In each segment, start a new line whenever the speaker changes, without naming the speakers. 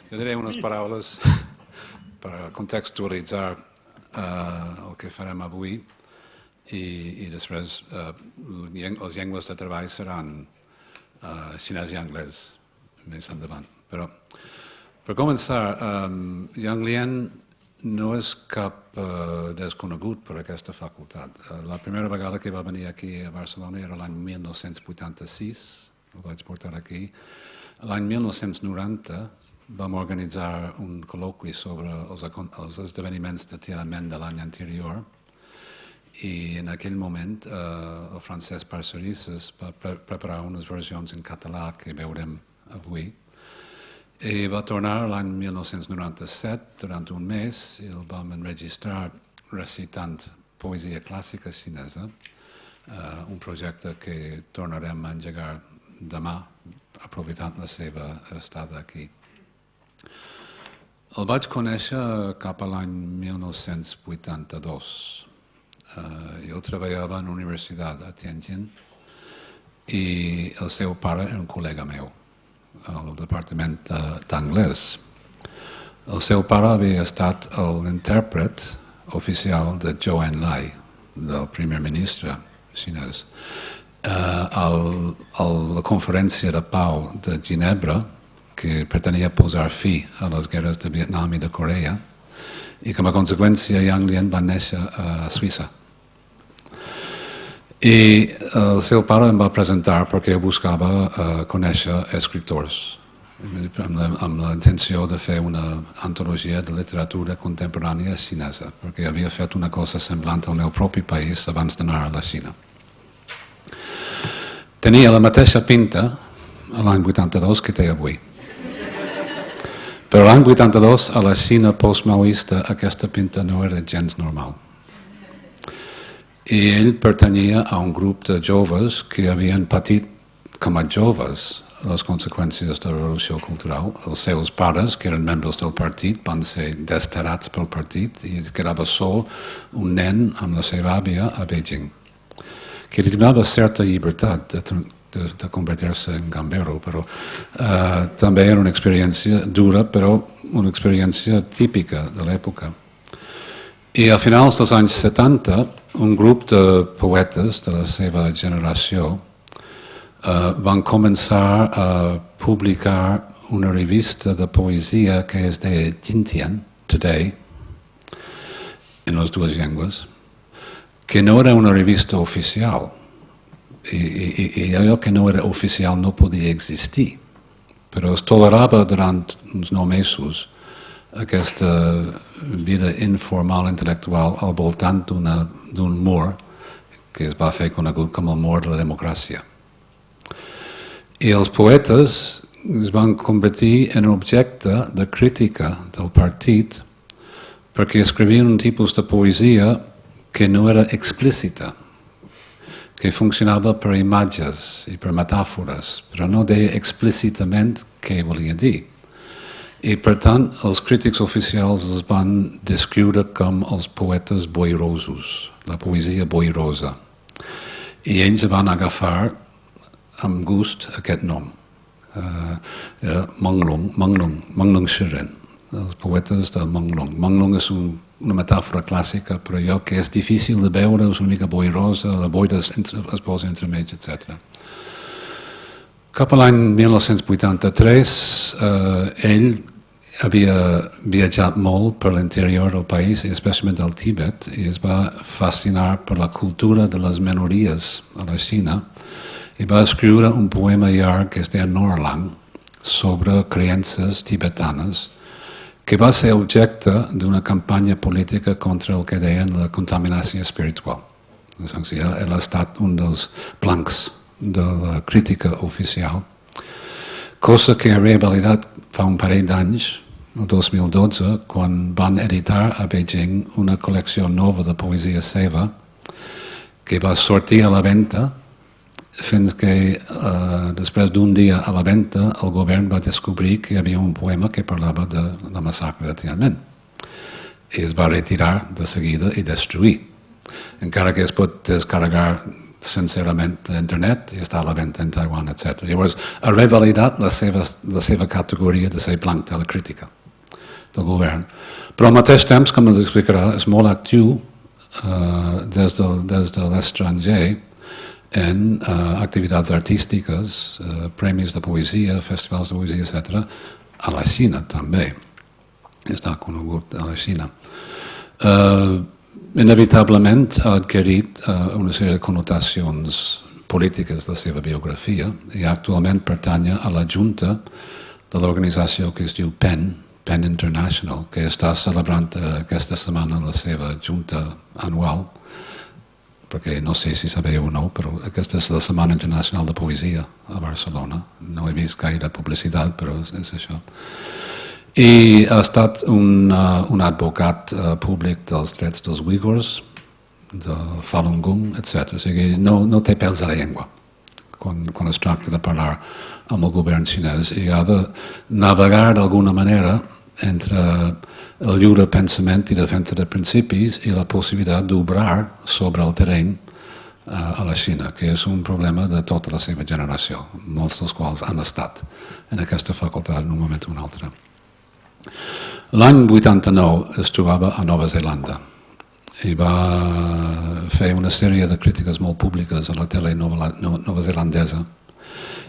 Jo diré unes paraules per contextualitzar el que farem avui i després les llengües de treball seran xinès i anglès més endavant. Però per començar, Yang Lian no és cap desconegut per aquesta facultat. La primera vegada que va venir aquí a Barcelona era l'any 1986, el vaig portar aquí. L'any 1990 vam organitzar un col·loqui sobre els esdeveniments de Tiananmen de l'any anterior i en aquell moment el Francesc Parcerisses va preparar unes versions en català que veurem avui. I va tornar l'any 1997 durant un mes i el vam enregistrar recitant poesia clàssica xinesa, un projecte que tornarem a engegar demà, aprofitant la seva estada aquí. El vaig conèixer cap a l'any 1982. Jo treballava en una universitat a Tianjin i el seu pare era un col·lega meu al departament d'anglès. El seu pare havia estat l'intèrpret oficial de Zhou Enlai, del primer ministre xinès. A la conferència de pau de Ginebra, que pretenia posar fi a les guerres de Vietnam i de Corea, i com a conseqüència Yang Lian va néixer a Suïssa. I el seu pare em va presentar perquè buscava conèixer escriptors, amb la intenció de fer una antologia de literatura contemporània xinesa, perquè havia fet una cosa semblant al meu propi país abans d'anar a la Xina. Tenia la mateixa pinta l'any 82 que té avui. Però l'any 82, a la Xina postmaoista, aquesta pinta no era gens normal. I ell pertanyia a un grup de joves que havien patit com a joves les conseqüències de la revolució cultural. Els seus pares, que eren membres del partit, van ser desterrats pel partit i quedava sol un nen amb la seva àvia a Beijing, que li donava certa llibertat de convertir-se en gambero, però també era una experiència dura, però una experiència típica de l'època. I a finals dels anys 70, un grup de poetes de la seva generació van començar a publicar una revista de poesia que es deia Jintian, Today, en les dues llengües, que no era una revista oficial. I allò que no era oficial no podia existir, però es tolerava durant uns 9 mesos aquesta vida informal intel·lectual al voltant d'un mur que es va fer conegut com el mur de la democràcia. I els poetes es van convertir en objecte de crítica del partit perquè escrivien un tipus de poesia que no era explícita, que funcionava per imatges i per metàfores, però no deia explícitament què volia dir. I per tant, els crítics oficials els van descriure com els poetes boirosos, la poesia boirosa. I ells van agafar amb gust aquest nom. Era Manglung Shiren, els poetes de Manglung. Manglung és una metàfora clàssica, però allò que és difícil de veure, és una mica boirosa, la boira es posa entremig, etc. Cap a l'any 1983, ell havia viatjat molt per l'interior del país, i especialment al Tibet, i es va fascinar per la cultura de les minories a la Xina, i va escriure un poema llarg que es deia Norlang sobre creences tibetanes, que va ser objecte d'una campanya política contra el que deien la contaminació espiritual. Ell ha estat un dels blancs de la crítica oficial, cosa que ha revalidat fa un parell d'anys, el 2012, quan van editar a Beijing una col·lecció nova de poesia seva que va sortir a la venda fins que després d'un dia a la venda el govern va descobrir que hi havia un poema que parlava de la massacre de Tiananmen i es va retirar de seguida i destruir. Encara que es pot descarregar sincerament l'internet i està a la venda en Taiwan, etc. Llavors, ha revalidat la seva categoria de ser blanc de la crítica del govern. Però al mateix temps, com ens explicarà, és molt actiu des de l'estranger en activitats artístiques, premis de poesia, festivals de poesia, etc., a la Xina també. Està conegut a la Xina. Inevitablement ha adquirit una sèrie de connotacions polítiques de la seva biografia i actualment pertany a la junta de l'organització que es diu PEN International, que està celebrant aquesta setmana la seva junta anual, perquè no sé si sabeu o no, però aquesta és la Setmana Internacional de Poesia a Barcelona. No he vist gaire publicitat, però és això. I ha estat un advocat públic dels drets dels uigurs, de Falun Gong, etc. O sigui, no té pèls a la llengua quan es tracta de parlar amb el govern xinès i ha de navegar d'alguna manera entre el lliure pensament i defensa de principis i la possibilitat d'obrar sobre el terreny a la Xina, que és un problema de tota la seva generació, molts dels quals han estat en aquesta facultat en un moment o un altre. L'any 89 es trobava a Nova Zelanda i va fer una sèrie de crítiques molt públiques a la tele novazelandesa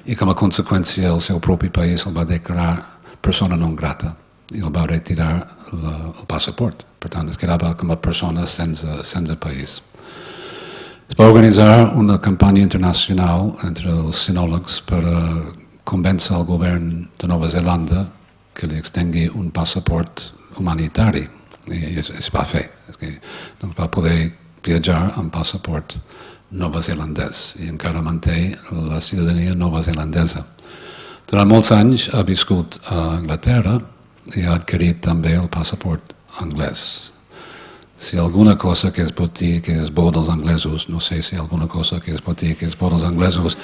i com a conseqüència el seu propi país el va declarar persona non grata i el va retirar el passaport. Per tant, es quedava com a persona sense país. Es va organitzar una campanya internacional entre els sinòlegs per convèncer el govern de Nova Zelanda que li extengui un passaport humanitari i es va fer. Doncs va poder viatjar amb passaport novazelandès i encara manté la ciutadania novazelandesa. Durant molts anys ha viscut a Anglaterra i ha adquirit també el passaport anglès. Si alguna cosa que es pot dir que és bo dels anglesos, no sé si alguna cosa que es pot dir que és bo dels anglesos,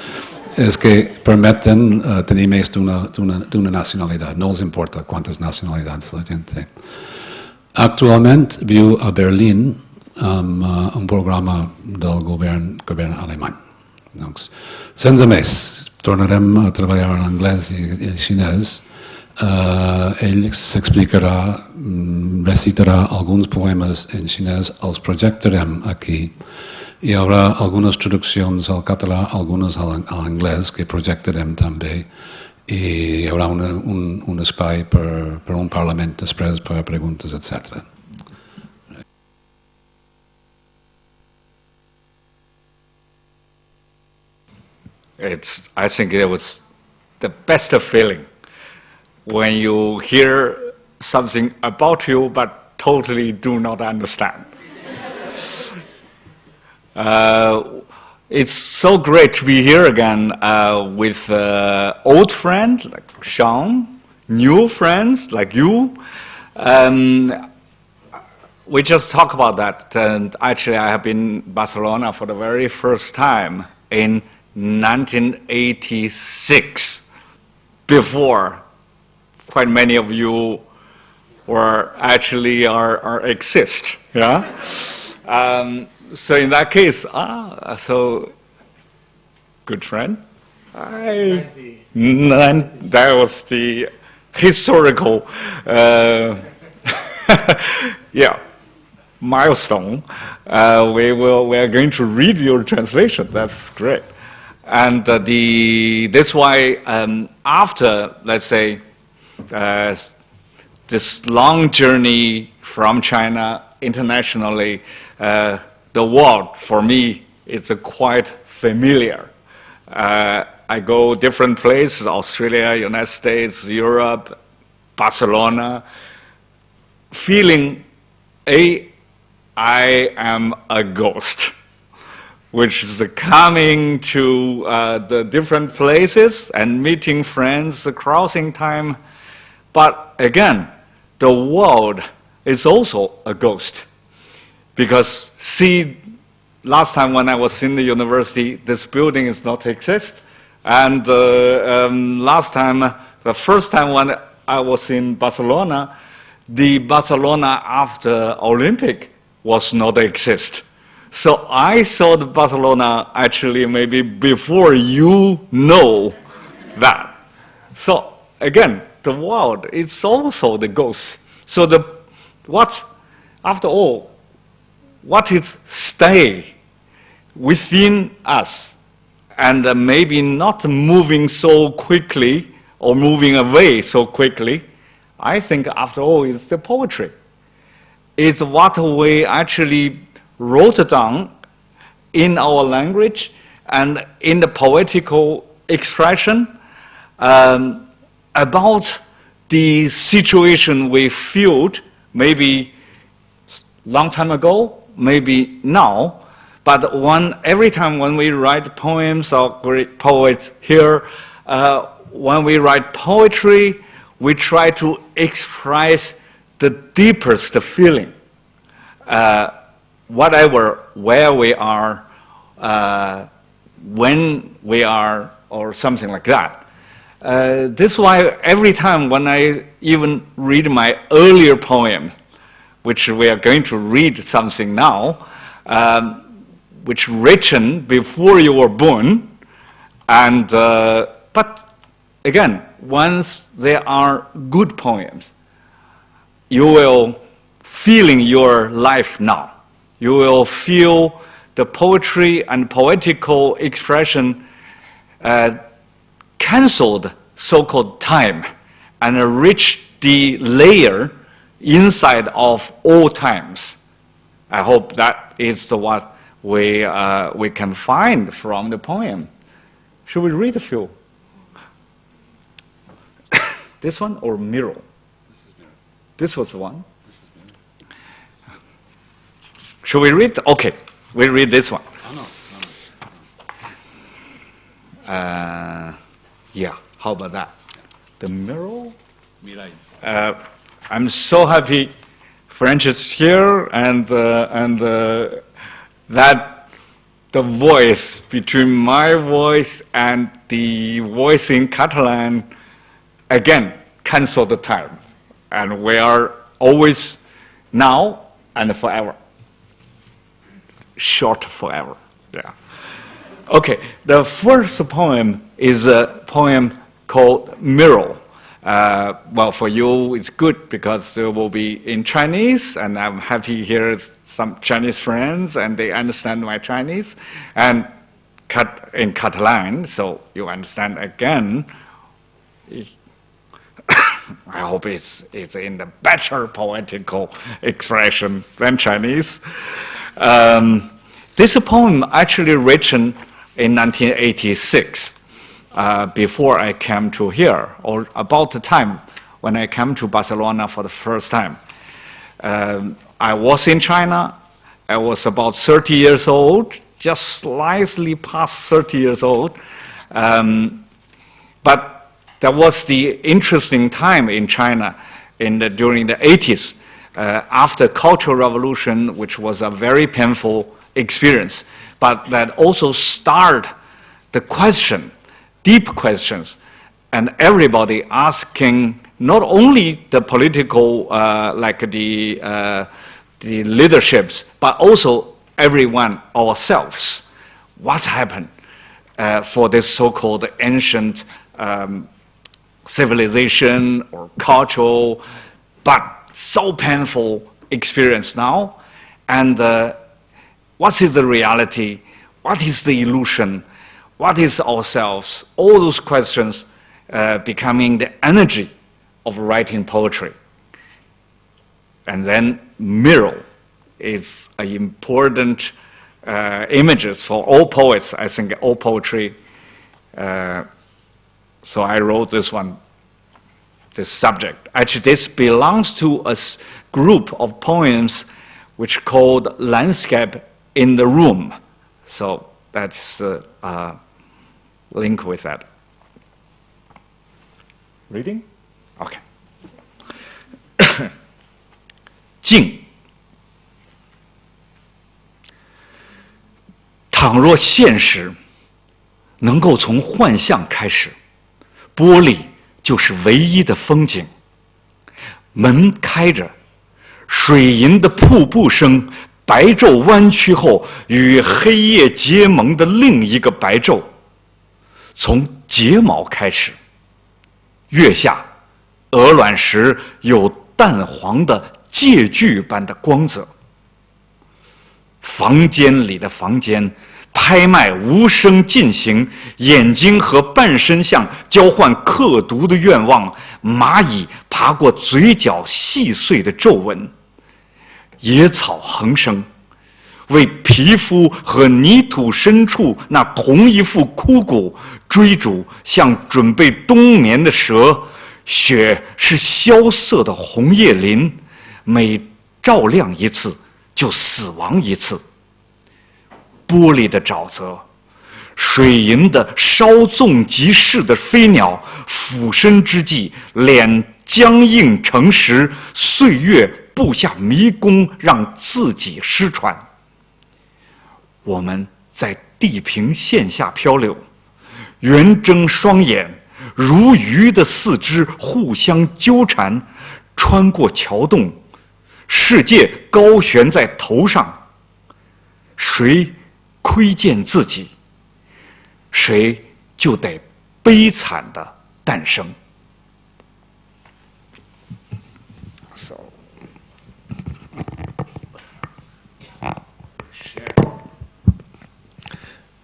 és que permeten tenir més d'una nacionalitat. No els importa quantes nacionalitats la gent té. Actualment viu a Berlín amb un programa del govern alemany. Doncs, sense més, tornarem a treballar en anglès i xinès. Ell s'explicarà, recitarà alguns poemes en xinès, els projectarem aquí. Hi haurà algunes traduccions al català, algunes a l'anglès que projectarem també i hi haurà un espai per un parlament després per preguntes, etc.
I think it was the best feeling when you hear something about you but totally do not understand. It's so great to be here again with old friends like Sean, new friends like you. We just talk about that, and actually I have been in Barcelona for the very first time in 1986, before quite many of you were actually exist, yeah? So in that case, so good friend. That was the historical, yeah, milestone. We are going to read your translation. That's great. And this why after, let's say, this long journey from China internationally, the world for me is quite familiar. I go different places: Australia, United States, Europe, Barcelona, feeling I am a ghost, which is coming to the different places and meeting friends, crossing time. But again, the world is also a ghost. Because see, last time when I was in the university, this building does not exist. And last time, the first time when I was in Barcelona, the Barcelona after Olympic was not exist. So I saw the Barcelona actually maybe before you know that. So again, the world is also the ghost. So after all, what is stay within us and maybe not moving so quickly or moving away so quickly, I think after all is the poetry. It's what we actually wrote down in our language and in the poetical expression about the situation we felt maybe long time ago, maybe now, but every time when we write poems or great poets here, when we write poetry, we try to express the deepest feeling. Whatever, where we are, when we are, or something like that. This is why every time when I even read my earlier poem, which we are going to read something now, which written before you were born, and but again, once there are good poems, you will feeling your life now. You will feel the poetry and poetical expression canceled so-called time and reach the layer inside of all times. I hope that is what we can find from the poem. Should we read a few? This one or Mirror? This was one. Should we read? Okay, we read this one. Yeah, how about that? The Mirror? I'm so happy French is here and that the voice between my voice and the voice in Catalan again cancel the time. And we are always now and forever. Short forever, yeah. Okay, the first poem is a poem called Mirror. Well, for you, it's good because it will be in Chinese, and I'm happy here some Chinese friends, and they understand my Chinese, and in Catalan, so you understand again. I hope it's in the better poetical expression than Chinese. This poem actually written in 1986, before I came to here, or about the time when I came to Barcelona for the first time. I was in China. I was about 30 years old, just slightly past 30 years old. But there was the interesting time in China during the 80s, after Cultural Revolution, which was a very painful experience, but that also started the question, deep questions, and everybody asking not only the political, like the leaderships, but also everyone ourselves. What's happened for this so-called ancient civilization or cultural, but so painful experience now, and what is the reality? What is the illusion? What is ourselves? All those questions becoming the energy of writing poetry. And then mirror is an important images for all poets, I think, all poetry. So I wrote this one, this subject. Actually, this belongs to a group of poems which called Landscape in the Room. So that's a link with that. Reading? Okay. 静。倘若现实能够从幻象开始，玻璃就是唯一的风景。门开着，水银的瀑布声白昼弯曲后与黑夜结盟的另一个白昼，从睫毛开始，月下鹅卵石有淡黄的借据般的光泽。房间里的房间，拍卖无声进行，眼睛和半身像交换刻毒的愿望，蚂蚁爬过嘴角细碎的皱纹，野草横生，为皮肤和泥土深处那同一副枯骨追逐，像准备冬眠的蛇。雪是萧瑟的红叶林，每照亮一次就死亡一次。玻璃的沼泽，水银的稍纵即逝的飞鸟，俯身之际，脸僵硬诚实，岁月布下迷宫，让自己失传。我们在地平线下漂流，圆睁双眼，如鱼的四肢互相纠缠，穿过桥洞，世界高悬在头上。谁窥见自己，谁就得悲惨的诞生。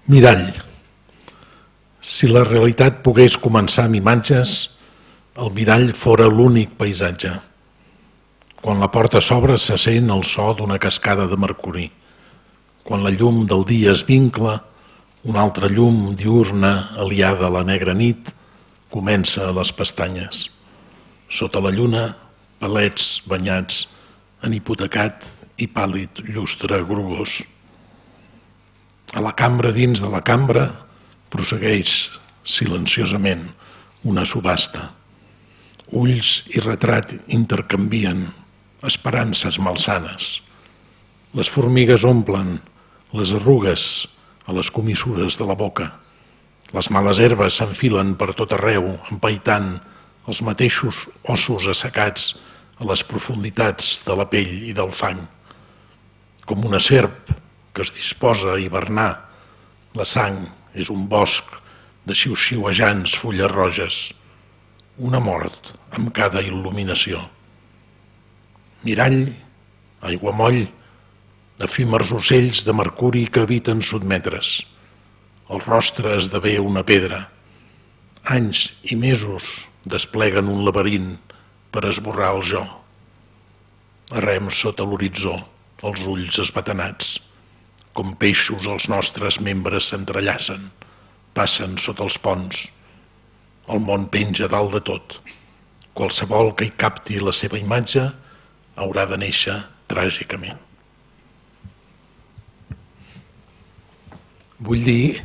Mirall. Si la realitat pogués començar amb imatges, el mirall fora l'únic paisatge. Quan la porta s'obre se sent el so d'una cascada de mercuri. Quan la llum del dia es vincla, una altra llum diurna aliada a la negra nit comença a les pestanyes. Sota la lluna, palets banyats en hipotecat i pàl·lid llustre grogós. A la cambra dins de la cambra prossegueix silenciosament una subhasta. Ulls i retrat intercanvien esperances malsanes. Les formigues omplen les arrugues a les comissures de la boca. Les males herbes s'enfilen per tot arreu, empaitant els mateixos ossos assecats a les profunditats de la pell i del fang. Com una serp que es disposa a hivernar, la sang és un bosc de xiuxiuejants fulles roges, una mort amb cada il·luminació. Mirall, aiguamoll, efímers ocells de mercuri que habiten sotmetres. El rostre esdevé una pedra. Anys i mesos despleguen un laberint per esborrar el jo. Arrem sota l'horitzó, els ulls esbatanats. Com peixos els nostres membres s'entrellacen, passen sota els ponts. El món penja dalt de tot. Qualsevol que hi capti la seva imatge haurà de néixer tràgicament. Vull dir,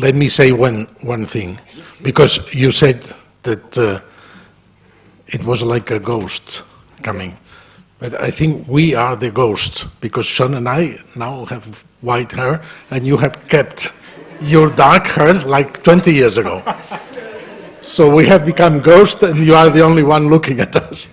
let me say one thing, because you said that it was like a ghost coming. But I think we are the ghost, because Sean and I now have white hair, and you have kept your dark hair like 20 years ago. So we have become ghosts, and you are the only one looking at us.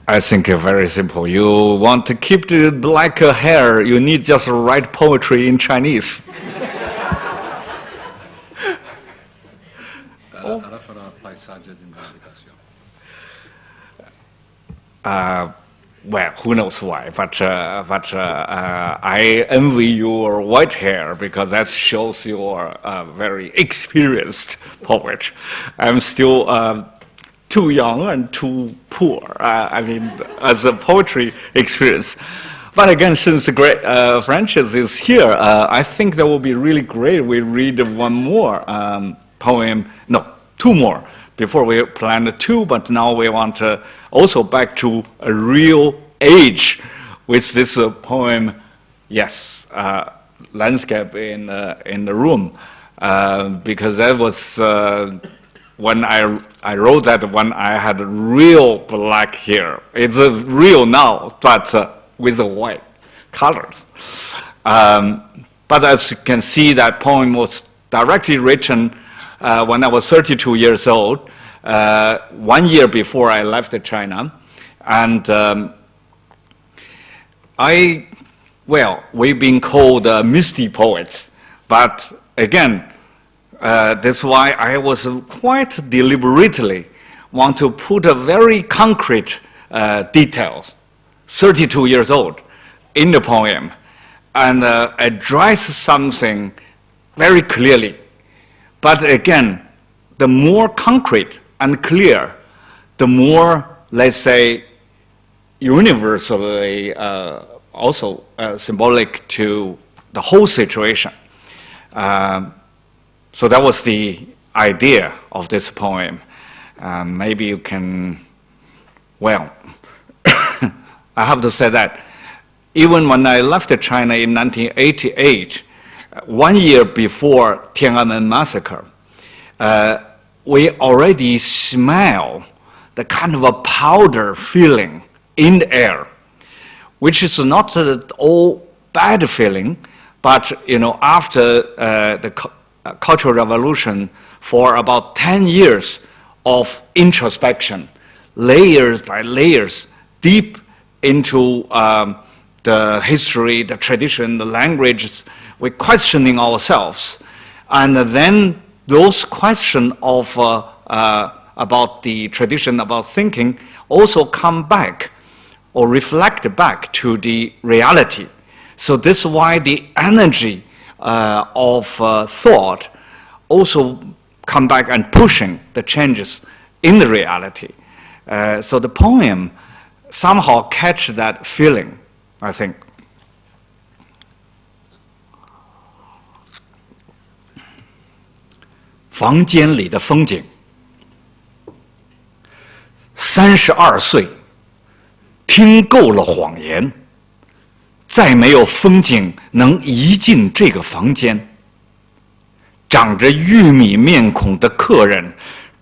I think very simple. You want to keep the black hair, you need just write poetry in Chinese.
Ara farà paisatge dins l'habitació.
Well, who knows why, but I envy your white hair because that shows you're a very experienced poet. I'm still too young and too poor, I mean, as a poetry experience. But again, since the great Francis is here, I think that will be really great. We read one more poem, no, two more. Before we planned two, but now we want to also back to a real age with this poem, yes, landscape in the room, because that was when I wrote that when I had real black hair. It's real now, but with the white colors. But as you can see, that poem was directly written when I was 32 years old, 1 year before I left China. And we've been called misty poets. But again, that's why I was quite deliberately want to put a very concrete details, 32 years old, in the poem, and address something very clearly. But again, the more concrete and clear, the more, let's say, universally also symbolic to the whole situation. So that was the idea of this poem. Maybe you can, well, I have to say that even when I left China in 1988, 1 year before Tiananmen massacre, we already smell the kind of a powder feeling in the air, which is not at all bad feeling, but after the Cultural Revolution, for about 10 years of introspection, layers by layers, deep into the history, the tradition, the languages, we're questioning ourselves. And then those questions of about the tradition, about thinking, also come back or reflect back to the reality. So this is why the energy of thought also come back and pushing the changes in the reality. So the poem somehow catch that feeling, I think.
房间里的风景。32岁，听够了谎言，再没有风景能移进这个房间。长着玉米面孔的客人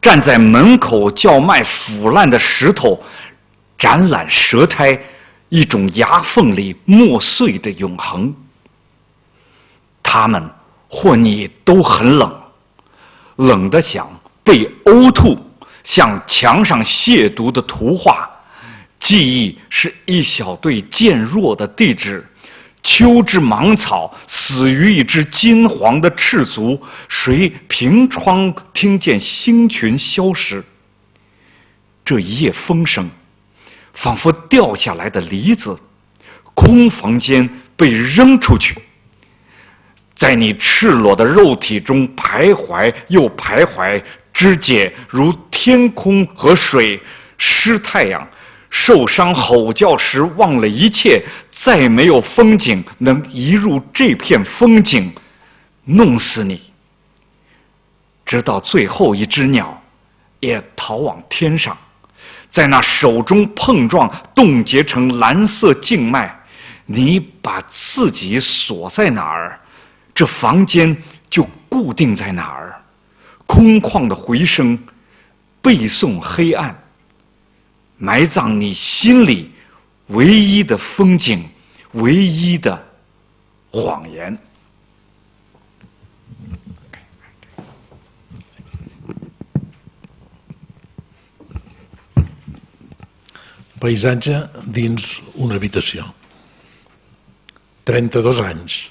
站在门口叫卖腐烂的石头，展览舌苔，一种牙缝里磨碎的永恒。他们或你都很冷，冷得想被呕吐，像墙上亵渎的图画。记忆是一小队渐弱的地址，秋之芒草死于一只金黄的赤足，谁凭窗听见星群消失？这一夜风声，仿佛掉下来的梨子，空房间被扔出去，在你赤裸的肉体中徘徊又徘徊，肢解如天空和水，湿太阳。受伤吼叫时忘了一切，再没有风景能移入这片风景，弄死你。直到最后一只鸟也逃往天上，在那手中碰撞，冻结成蓝色静脉。你把自己锁在哪儿，这房间就固定在哪儿。空旷的回声，背诵黑暗。埋葬你心里唯一的风景，唯一的谎言。
Paisatge dins una habitació. 32 anys.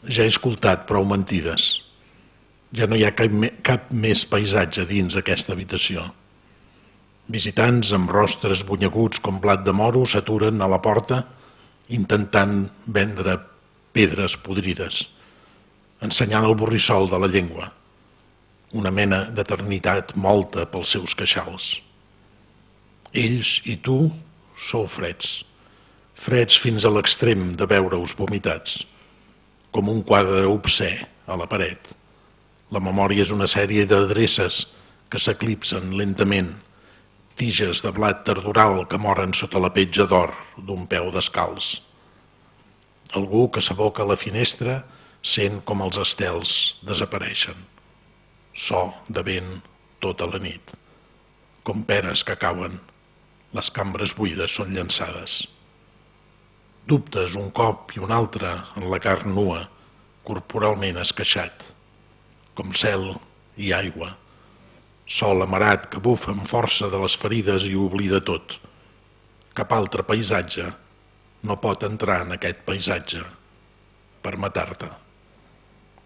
Ja he escoltat prou mentides. Ja no hi ha cap més paisatge dins aquesta habitació. Visitants amb rostres bunyeguts com blat de moro s'aturen a la porta intentant vendre pedres podrides, ensenyant el borrissol de la llengua, una mena d'eternitat molta pels seus queixals. Ells i tu sou freds, freds fins a l'extrem de veure-us vomitats, com un quadre obscè a la paret. La memòria és una sèrie d'adreces que s'eclipsen lentament, tiges de blat tardoral que moren sota la petja d'or d'un peu descalç. Algú que s'aboca a la finestra sent com els estels desapareixen. So de vent tota la nit. Com peres que cauen, les cambres buides són llançades. Dubtes un cop i un altre en la carn nua corporalment esqueixat, com cel i aigua, sol amarat que bufa amb força de les ferides i oblida tot. Cap altre paisatge no pot entrar en aquest paisatge per matar-te.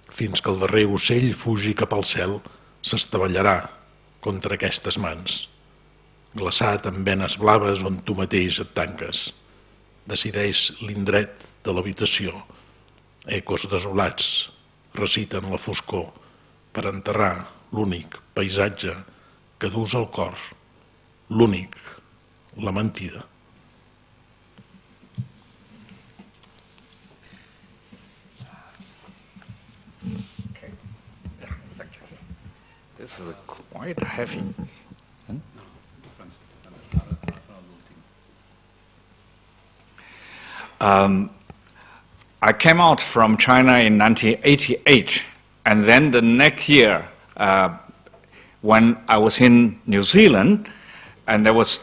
Fins que el darrer ocell fugi cap al cel, s'estavellarà contra aquestes mans, glaçat amb venes blaves on tu mateix et tanques. Decideix l'indret de l'habitació. Ecos desolats reciten la foscor per enterrar l'únic paisatge que dus al cor, l'únic, la mentida.
This is quite heavy. I came out from China in 1988, and then the next year, when I was in New Zealand, and there was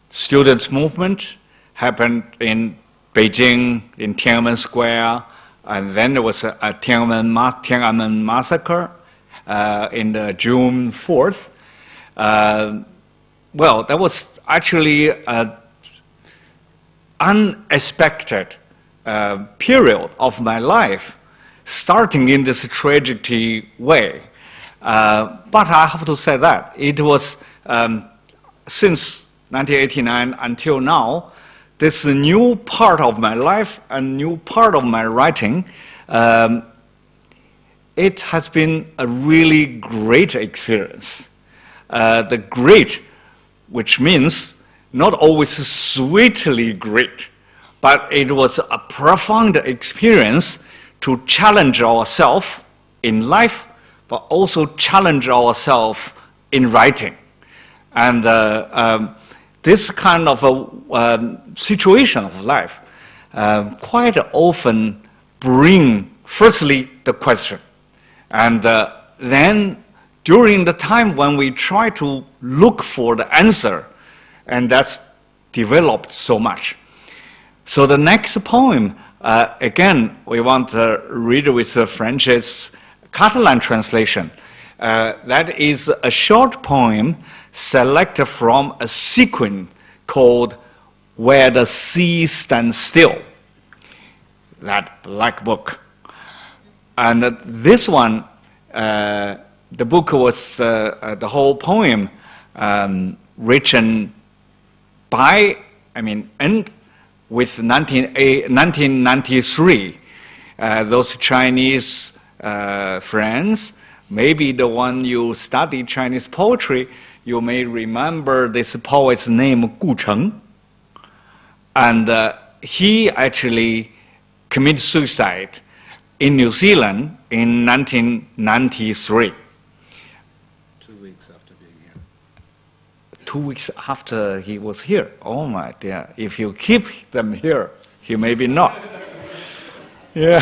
students' movement happened in Beijing, in Tiananmen Square, and then there was a Tiananmen massacre in June 4th. Well, that was actually an unexpected period of my life, starting in this tragic way. But I have to say that it was, since 1989 until now, this new part of my life and new part of my writing, it has been a really great experience. The great, which means not always sweetly great, but it was a profound experience to challenge ourselves in life, but also challenge ourselves in writing. And this kind of a situation of life quite often bring, firstly, the question. And then during the time when we try to look for the answer, and that's developed so much. So the next poem, again, we want to read with French's Catalan translation. That is a short poem selected from a sequence called Where the Sea Stands Still, that black book. And this one, the book was, the whole poem written by, and with 1993, those Chinese friends, maybe the one you study Chinese poetry, you may remember this poet's name, Gu Cheng. And he actually committed suicide in New Zealand in 1993.
2 weeks after being here.
2 weeks after he was here. Oh my dear, if you keep them here, he maybe not. Yeah,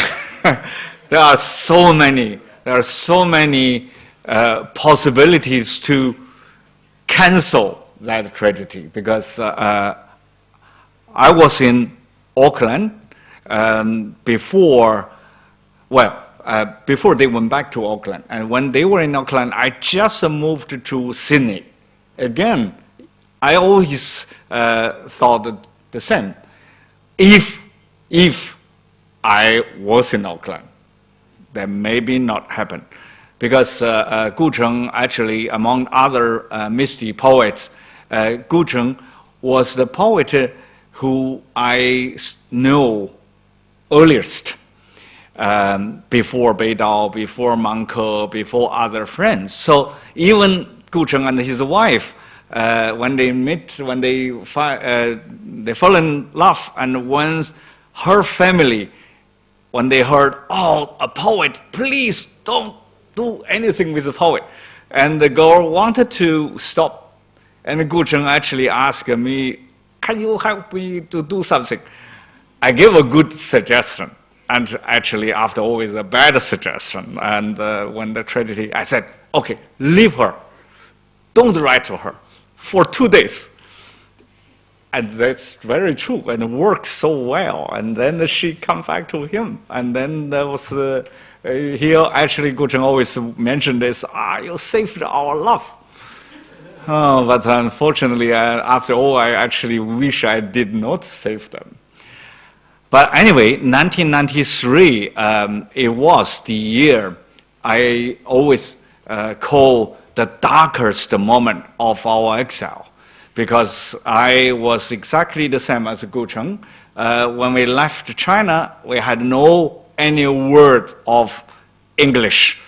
there are so many possibilities to cancel that tragedy, because I was in Auckland before they went back to Auckland. And when they were in Auckland, I just moved to Sydney. Again, I always thought the same. If I was in Auckland, that maybe not happen. Because Gu Cheng, actually, among other misty poets, Gu Cheng was the poet who I know earliest, before Beidao, before Manke, before other friends. So even Gu Cheng and his wife, when they meet, when they fall in love, and once her family, when they heard, oh, a poet, please don't do anything with the poet. And the girl wanted to stop. And Gu Cheng actually asked me, can you help me to do something? I gave a good suggestion. And actually, after always a bad suggestion. And when the tragedy, I said, okay, leave her. Don't write to her for 2 days. And that's very true, and it worked so well. And then she come back to him, and then there was here actually Gucheng always mentioned this. You saved our love. Oh, but unfortunately, after all, I actually wish I did not save them. But anyway, 1993, it was the year I always call the darkest moment of our exile. Because I was exactly the same as Gucheng. When we left China, we had no any word of English,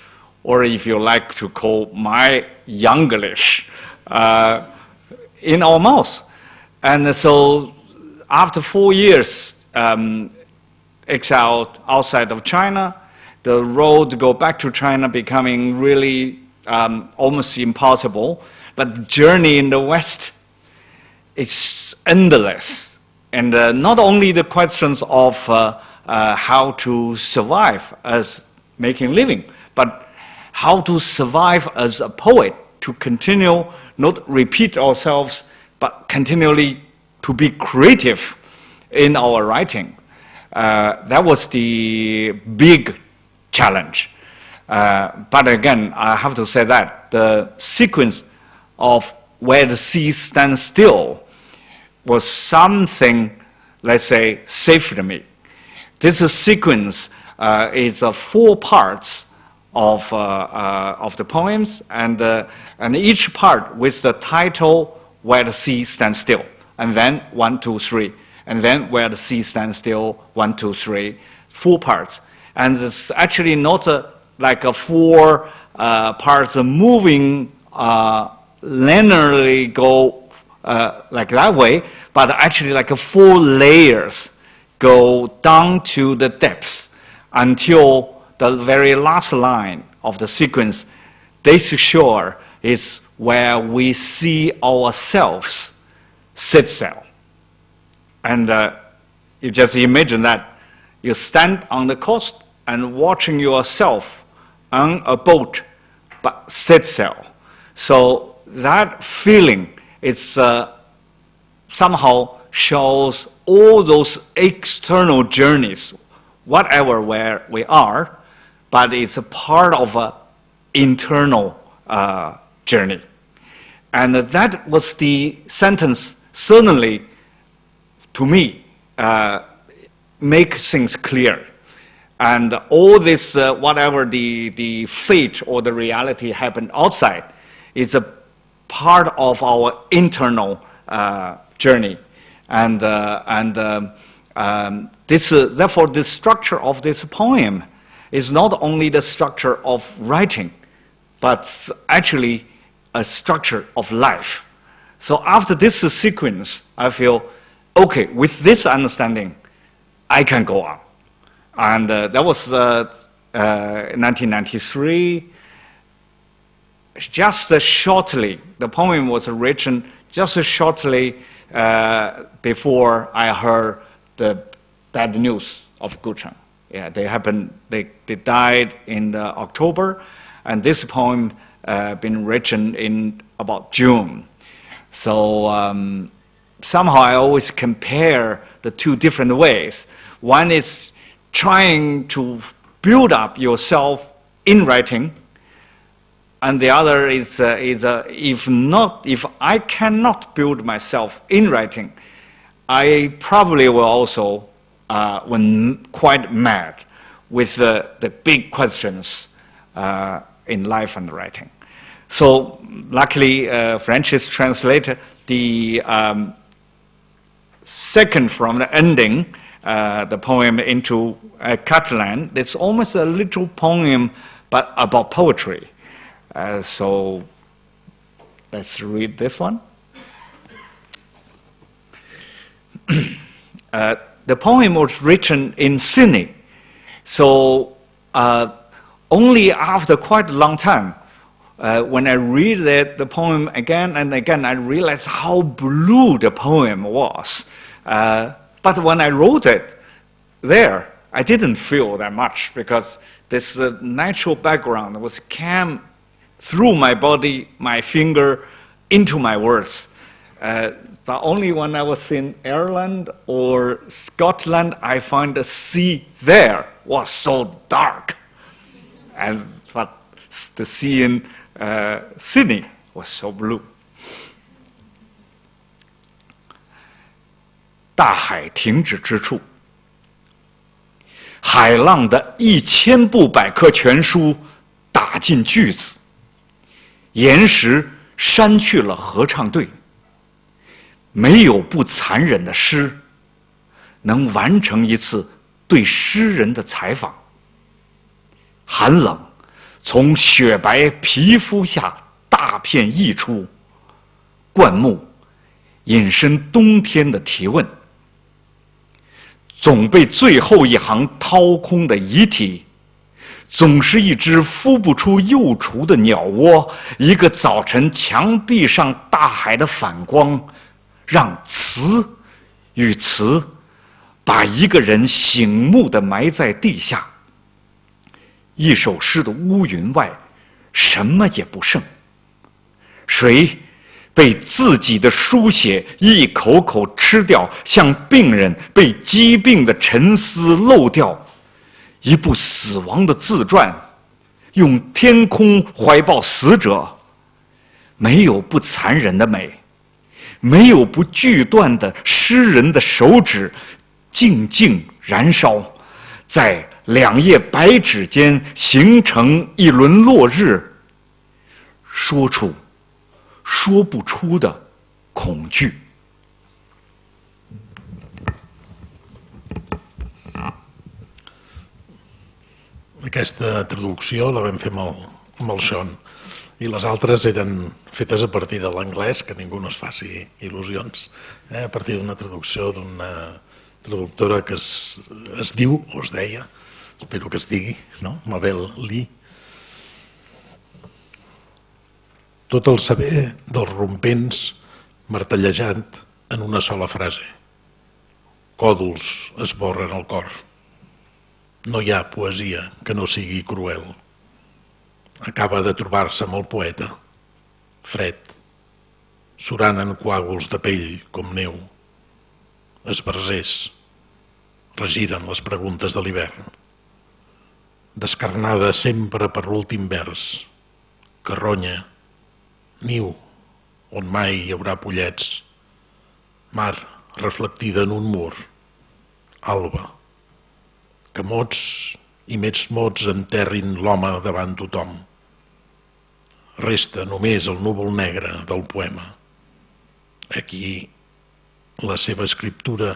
or if you like to call my Younglish, in our mouth. And so after 4 years exiled outside of China, the road to go back to China becoming really almost impossible. But the journey in the West, it's endless. And not only the questions of how to survive as making living, but how to survive as a poet, to continue, not repeat ourselves, but continually to be creative in our writing. That was the big challenge. But again, I have to say that the sequence of Where the Sea Stands Still was something, let's say, saved me. This sequence is 4 parts of the poems, and each part with the title Where the Sea Stands Still, and then 1, 2, 3, and then Where the Sea Stands Still, 1, 2, 3, 4 parts. And it's actually not like a 4 parts moving linearly go like that way, but actually like 4 layers go down to the depths until the very last line of the sequence, this shore is where we see ourselves sit sail. And you just imagine that you stand on the coast and watching yourself on a boat, but set sail. So that feeling is somehow shows all those external journeys, whatever where we are, but it's a part of an internal journey. And that was the sentence, certainly, to me, make things clear. And all this, whatever the fate or the reality happened outside, is a part of our internal journey. And therefore, the structure of this poem is not only the structure of writing, but actually a structure of life. So after this sequence, I feel, okay, with this understanding, I can go on. And that was 1993. Just shortly, the poem was written just shortly before I heard the bad news of Gucheng. Yeah, they died in October, and this poem been written in about June. So somehow I always compare the 2 different ways. One is trying to build up yourself in writing, and the other is if I cannot build myself in writing, I probably will also when quite mad with the big questions in life and writing. So luckily, Francis translated the second from the ending, the poem into Catalan. It's almost a little poem, but about poetry. So let's read this one. The poem was written in Sydney, so only after quite a long time, when I read the poem again and again, I realized how blue the poem was. But when I wrote it there, I didn't feel that much because this natural background was came through my body, my finger, into my words. but only when I was in Ireland or Scotland, I find the sea there was so dark. But the sea in Sydney was so blue.
大海停止之处，海浪的1000部百科全书打进句子，岩石删去了合唱队。没有不残忍的诗，能完成一次对诗人的采访。寒冷从雪白皮肤下大片溢出，灌木引申冬天的提问。总被最后一行掏空的遗体，总是一只孵不出幼雏的鸟窝。一个早晨，墙壁上大海的反光，让词与词把一个人醒目地埋在地下。一首诗的乌云外，什么也不剩。谁被自己的书写一口口吃掉，像病人被疾病的沉思漏掉。一部死亡的自传，用天空怀抱死者。没有不残忍的美，没有不锯断的诗人的手指，静静燃烧，在2页白纸间形成一轮落日，说出说不出的恐惧。
Aquesta traducció la vam fer amb el Sean i les altres eren fetes a partir de l'anglès, que ningú no es faci il·lusions, a partir d'una traducció d'una traductora que es diu, o es deia, espero que es digui, no? Mabel Lee. Tot el saber dels rompents martellejant en una sola frase. Còdols esborren el cor. No hi ha poesia que no sigui cruel. Acaba de trobar-se amb el poeta, fred, surant en coàguls de pell com neu. Esbarzers, regiren les preguntes de l'hivern. Descarnada sempre per l'últim vers, carronya, niu, on mai hi haurà pollets, mar reflectida en un mur, alba, que mots i més mots enterrin l'home davant tothom. Resta només el núvol negre del poema. Aquí la seva escriptura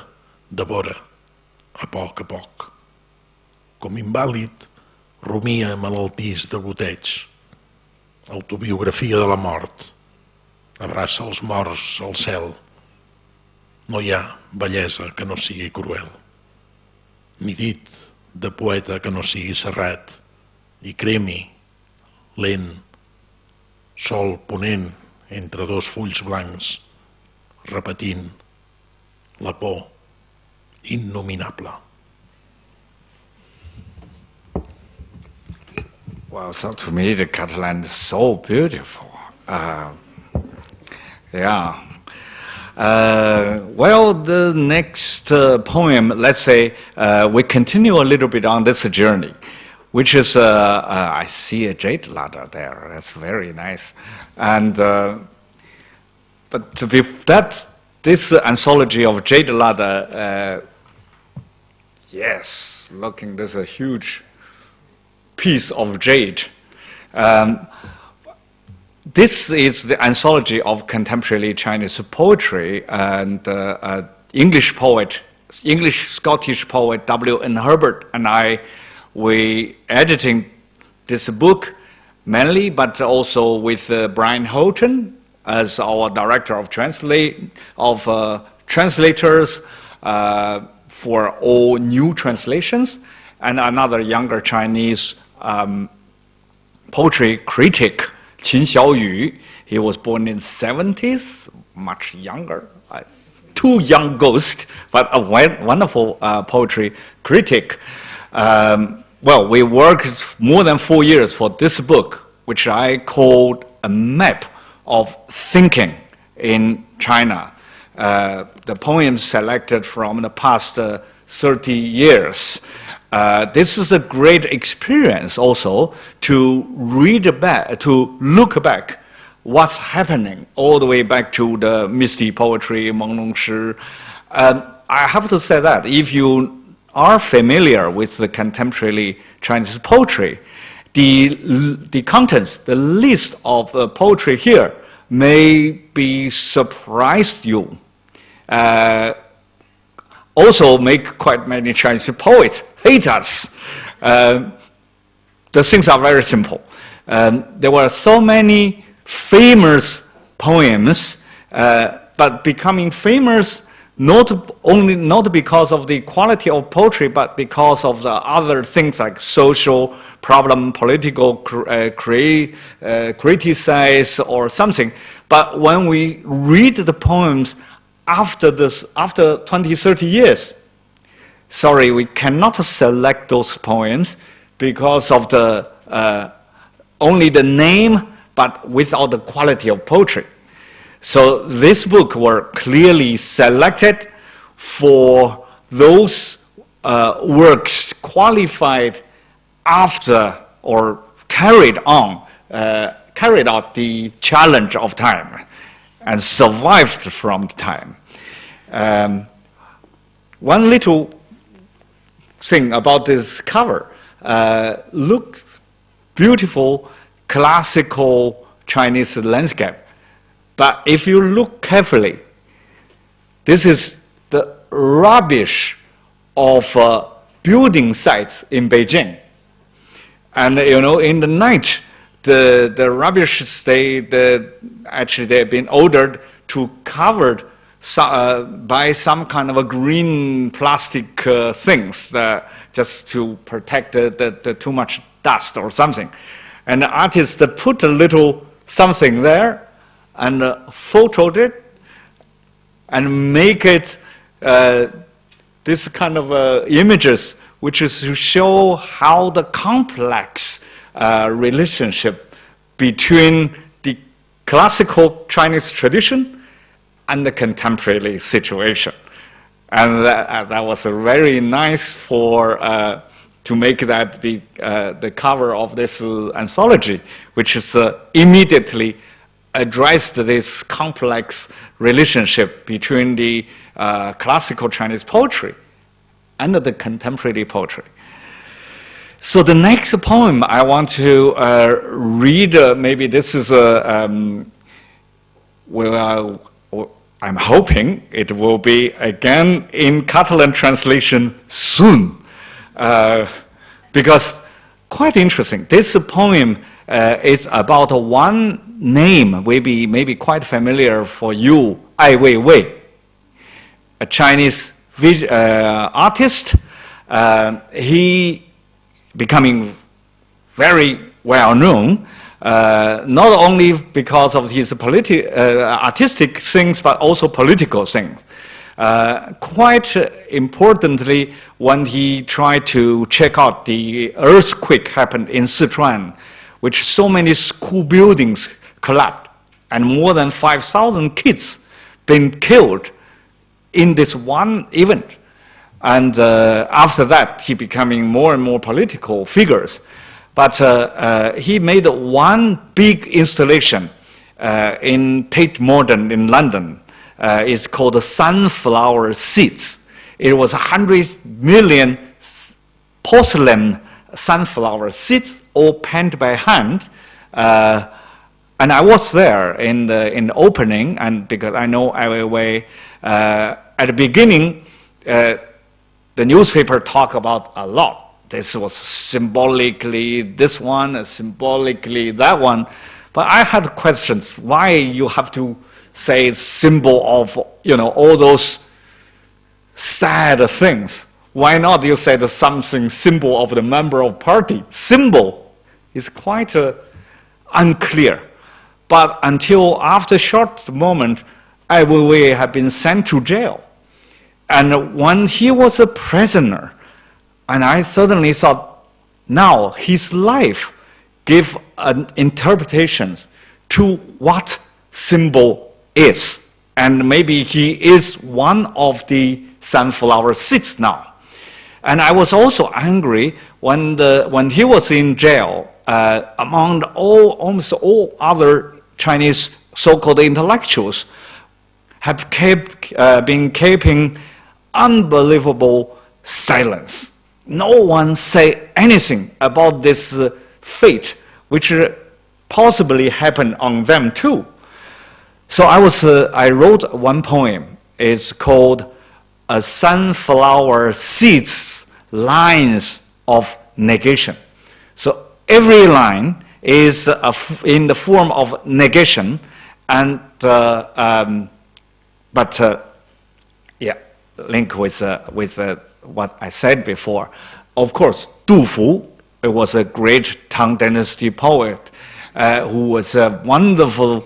devora a poc. Com invàlid, rumia malaltís de goteig. Autobiografia de la mort. Abraça els morts al cel. No hi ha bellesa que no sigui cruel. Ni dit de poeta que no sigui serrat. I cremi, lent, sol ponent entre dos fulls blancs, repetint la por innominable.
Well, so to me, the Catalan is so beautiful. Well, the next poem, let's say, we continue a little bit on this journey, which is, I see a jade ladder there. That's very nice. And, but with that, this anthology of jade ladder, yes, looking, there's a huge piece of jade. This is the anthology of contemporary Chinese poetry, and English-Scottish poet W.N. Herbert and I, we editing this book mainly, but also with Brian Houghton as our director of translators for all new translations, and another younger Chinese poetry critic, Qin Xiaoyu. He was born in 70s, much younger, too young ghost, but a wonderful poetry critic. Well, we worked more than 4 years for this book, which I called a map of thinking in China. The poems selected from the past 30 years. This is a great experience also to read back, to look back what's happening all the way back to the misty poetry, Menglong Shi. I have to say that if you are familiar with the contemporary Chinese poetry, the contents, the list of poetry here may be surprised you. Also make quite many Chinese poets hate us. The things are very simple. There were so many famous poems, but becoming famous not because of the quality of poetry, but because of the other things like social problem, political criticize or something. But when we read the poems after 20, 30 years, sorry, we cannot select those poems because of the only the name, but without the quality of poetry. So this book were clearly selected for those works qualified after or carried out the challenge of time and survived from the time. One little thing about this cover, looks beautiful, classical Chinese landscape. But if you look carefully, this is the rubbish of building sites in Beijing. And you know, in the night, the rubbish actually they've been ordered to covered by some kind of a green plastic things just to protect the too much dust or something. And the artist put a little something there and photoed it and make it this kind of images, which is to show how the complex relationship between the classical Chinese tradition and the contemporary situation. And that was very nice for to make that the cover of this anthology, which is immediately addressed this complex relationship between the classical Chinese poetry and the contemporary poetry. So the next poem I want to read, maybe this is I'm hoping it will be again in Catalan translation soon, because quite interesting. This poem is about one name, maybe quite familiar for you, Ai Weiwei, a Chinese artist. He becoming very well known, not only because of his artistic things, but also political things. Quite importantly, when he tried to check out the earthquake happened in Sichuan, which so many school buildings collapsed, and more than 5,000 kids been killed in this one event. And after that, he becoming more and more political figures. But he made one big installation in Tate Modern in London. It's called the Sunflower Seeds. It was 100 million porcelain sunflower seeds, all penned by hand. And I was there in the opening, and because I know Ai Weiwei, at the beginning, the newspaper talked about a lot. This was symbolically this one, symbolically that one. But I had questions. Why you have to say symbol of, all those sad things? Why not you say something symbol of the member of party? Symbol is quite unclear. But until after a short moment, Ai Weiwei had been sent to jail. And when he was a prisoner, and I suddenly thought, now his life gave an interpretation to what symbol is. And maybe he is one of the sunflower seeds now. And I was also angry when he was in jail, among almost all other Chinese so-called intellectuals have been keeping unbelievable silence. No one say anything about this fate, which possibly happened on them too. So I wrote one poem. It's called "A Sunflower Seeds Lines of Negation." So every line is in the form of negation, and link with what I said before. Of course, Du Fu, it was a great Tang Dynasty poet who was a wonderful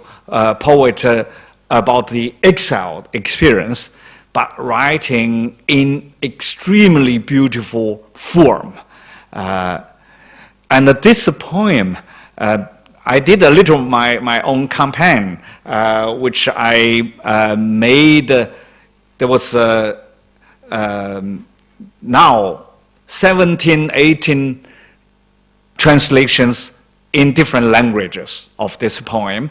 poet about the exile experience, but writing in extremely beautiful form. And this poem, I did a little my own campaign, which I made. There was now 17, 18 translations in different languages of this poem.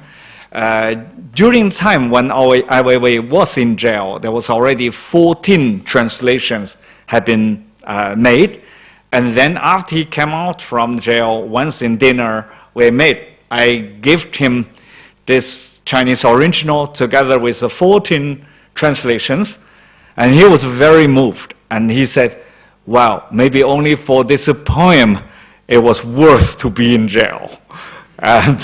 During the time when Ai Weiwei was in jail, there was already 14 translations had been made. And then after he came out from jail, once in dinner, I gave him this Chinese original together with the 14 translations, and he was very moved. And he said, wow, maybe only for this poem, it was worth to be in jail. And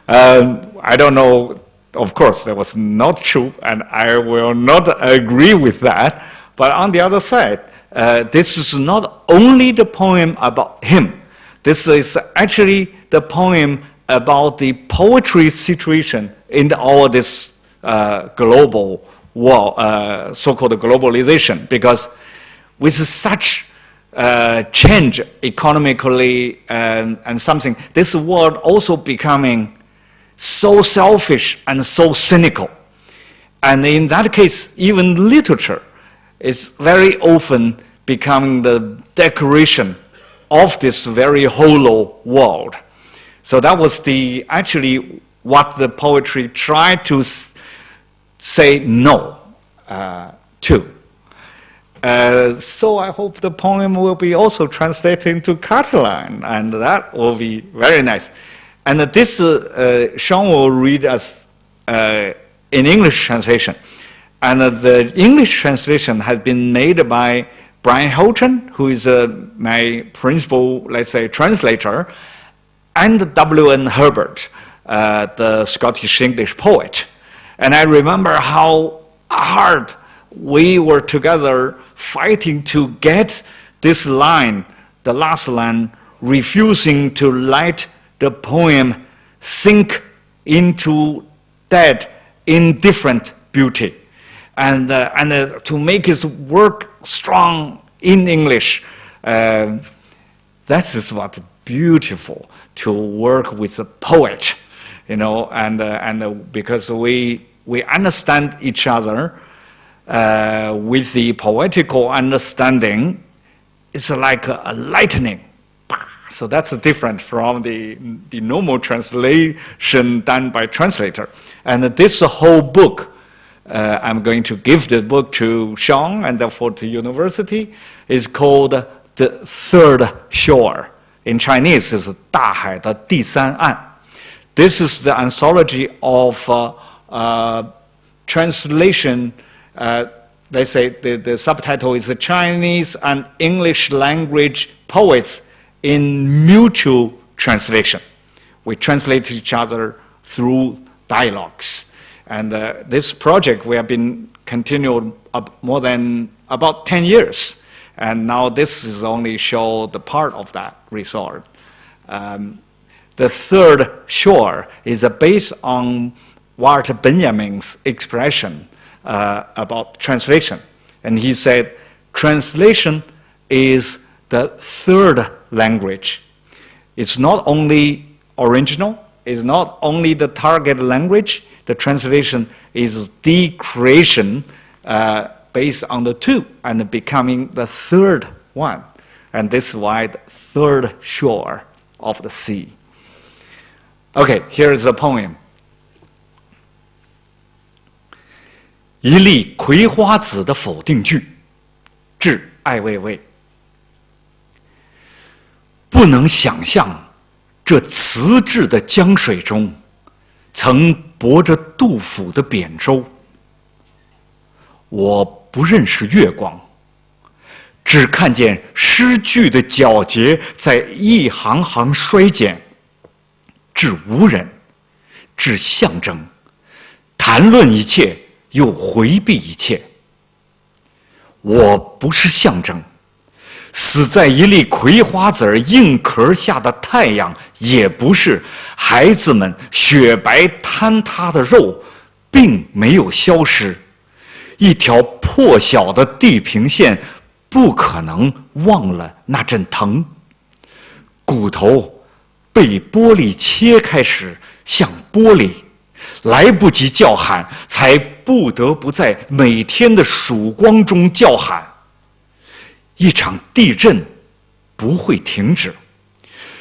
I don't know, of course, that was not true, and I will not agree with that. But on the other side, this is not only the poem about him. This is actually the poem about the poetry situation in all this global world, so-called globalization, because with such change economically and something, this world also becoming so selfish and so cynical. And in that case, even literature is very often becoming the decoration of this very hollow world. So that was actually what the poetry tried to say no to. So I hope the poem will be also translated into Catalan, and that will be very nice. And this Sean will read us in English translation. And the English translation has been made by Brian Houghton, who is my principal, let's say, translator, and W.N. Herbert, the Scottish English poet. And I remember how hard we were together fighting to get this line, the last line, refusing to let the poem sink into that indifferent beauty. And to make his work strong in English, that is what beautiful to work with a poet, you know, and because we understand each other with the poetical understanding, it's like a lightning. So that's different from the normal translation done by translator. And this whole book, I'm going to give the book to Sean and therefore to university, is called The Third Shore. In Chinese, is 大海的第三岸. This is the anthology of translation. They say the subtitle is Chinese and English language poets in mutual translation. We translate each other through dialogues. And this project we have been continued more than about 10 years. And now this is only show the part of that resort. The third shore is based on Walter Benjamin's expression about translation. And he said, translation is the third language. It's not only original, it's not only the target language, the translation is decreation based on the two and becoming the third one. And this is why the third shore of the sea. Okay, here is the poem. 一粒葵花籽的否定句，致艾未未。不能想象，这瓷质的江水中，曾泊着杜甫的扁舟。我不认识月光，只看见诗句的皎洁在一行行衰减，至无人，至象征，谈论一切，又回避一切。我不是象征，死在一粒葵花籽硬壳下的太阳也不是，孩子们雪白坍塌的肉并没有消失，一条破晓的地平线不可能忘了那阵疼。骨头被玻璃切开时像玻璃，来不及叫喊，才不得不在每天的曙光中叫喊。一场地震不会停止，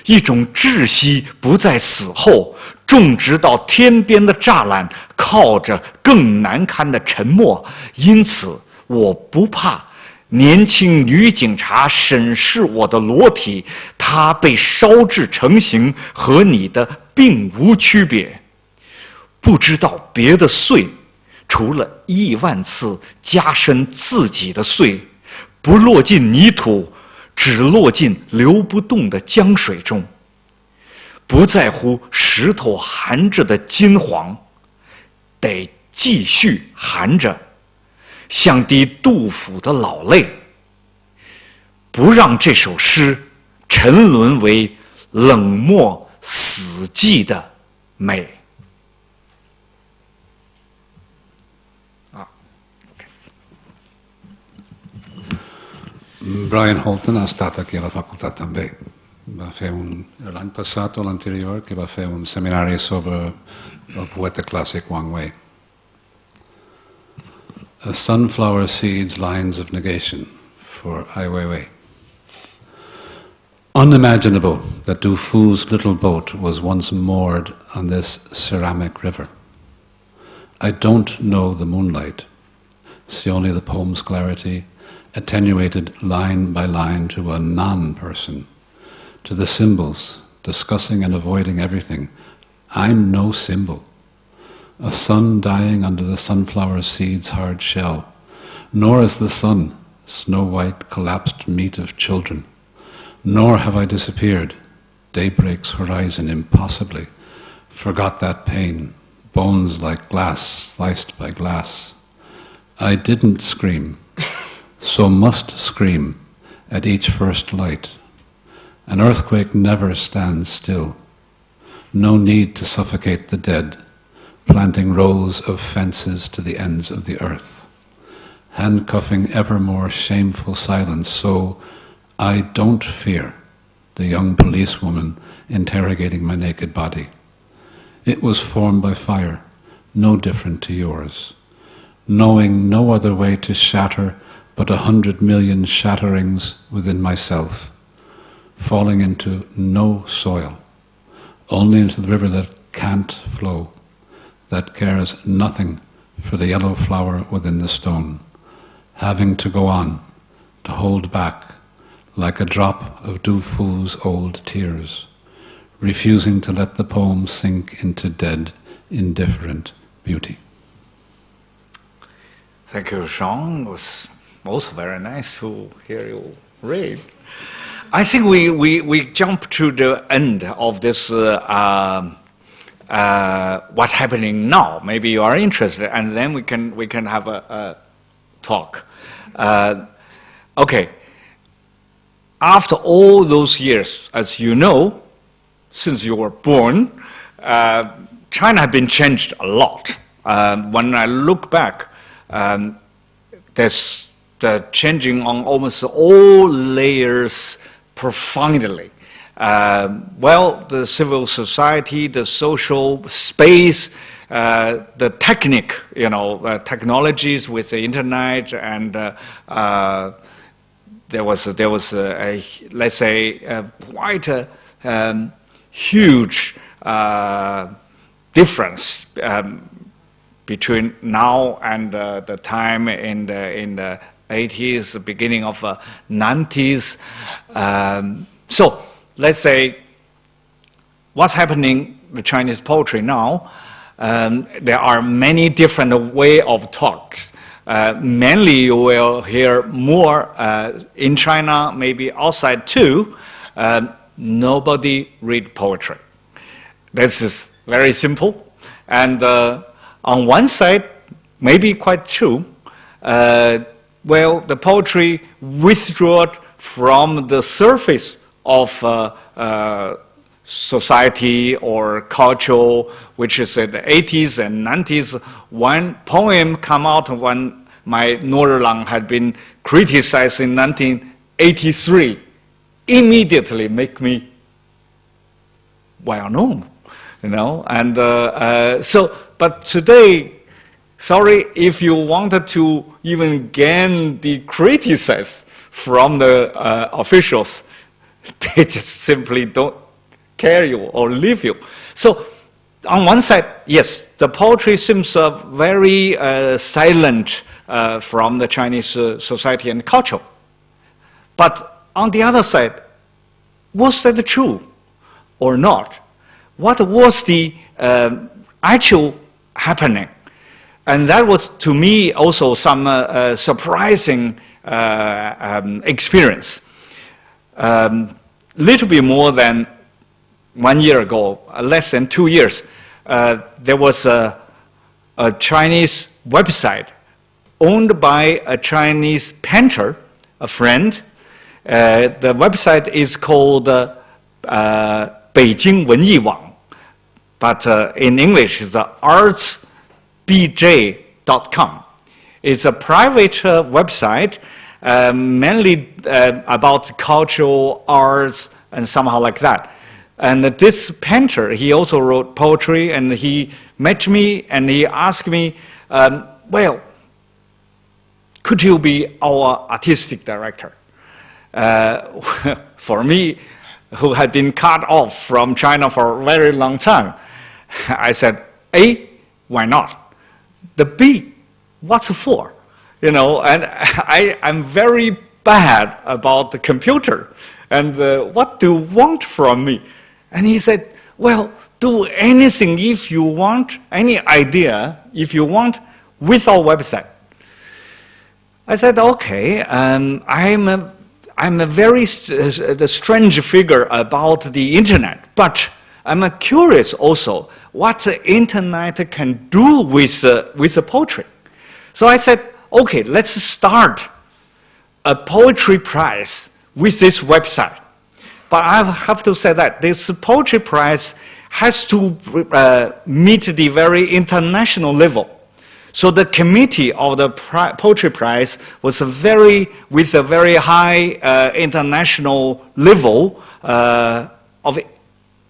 一种窒息不在死后，种植到天边的栅栏靠着更难堪的沉默。因此我不怕年轻女警察审视我的裸体，她被烧制成形，和你的并无区别。不知道别的罪，除了10000次加深自己的罪，不落进泥土，只落进流不动的江水中。不在乎石头含着的金黄，得继续含着，像滴杜甫的老泪，不让这首诗沉沦为冷漠死寂的美。
Brian Holton ha estat aquí a la facultat també. Va fer l'any passat o l'anterior que va fer un seminari sobre el poeta clàssic Wang Wei. A sunflower seeds lines of negation for Ai Weiwei. Unimaginable that Du Fu's little boat was once moored on this ceramic river. I don't know the moonlight, see only the poem's clarity, attenuated line by line to a non-person, to the symbols, discussing and avoiding everything. I'm no symbol. A sun dying under the sunflower seed's hard shell, nor is the sun, snow-white collapsed meat of children. Nor have I disappeared, daybreak's horizon impossibly, forgot that pain, bones like glass sliced by glass. I didn't scream, so must scream at each first light. An earthquake never stands still. No need to suffocate the dead, planting rows of fences to the ends of the earth, handcuffing ever more shameful silence, so I don't fear the young policewoman interrogating my naked body. It was formed by fire, no different to yours, knowing no other way to shatter but 100 million shatterings within myself, falling into no soil, only into the river that can't flow, that cares nothing for the yellow flower within the stone, having to go on, to hold back, like a drop of Du Fu's old tears, refusing to let the poem sink into dead, indifferent beauty.
Thank you, Sean. It was also very nice to hear you read. I think we jump to the end of this what's happening now. Maybe you are interested, and then we can have a talk. Okay. After all those years, as you know, since you were born, China has been changed a lot. When I look back, there's the changing on almost all layers profoundly. Well, the civil society, the social space, the technique, technologies with the internet, and there was let's say quite a huge difference between now and the time in the 80s, the beginning of 90s. So let's say what's happening with Chinese poetry now. There are many different ways of talks. Mainly you will hear more in China, maybe outside too. Nobody read poetry. This is very simple. And on one side, maybe quite true. Well, the poetry withdrew from the surface of society or culture, which is in the 80s and 90s. One poem come out when my Norlang had been criticized in 1983, immediately make me well known, And but today, sorry, if you wanted to even gain the criticism from the officials, they just simply don't care you or leave you. So on one side, yes, the poetry seems very silent from the Chinese society and culture. But on the other side, was that true or not? What was the actual happening? And that was, to me, also some surprising experience. Little bit more than 1 year ago, less than 2 years, there was a Chinese website owned by a Chinese painter, a friend. The website is called Beijing Wenyi Wang, but in English it's artsbj.com. It's a private website, mainly about cultural arts and somehow like that. And this painter, he also wrote poetry, and he met me and he asked me, well, could you be our artistic director? For me, who had been cut off from China for a very long time, I said, A, why not? The B, what's for? And I'm very bad about the computer. And what do you want from me? And he said, well, do anything if you want, any idea if you want, with our website. I said, okay, I'm a very strange figure about the internet, but I'm curious also what the internet can do with the poetry. So I said, okay, let's start a poetry prize with this website. But I have to say that this poetry prize has to meet the very international level. So the committee of the poetry prize was with a very high international level of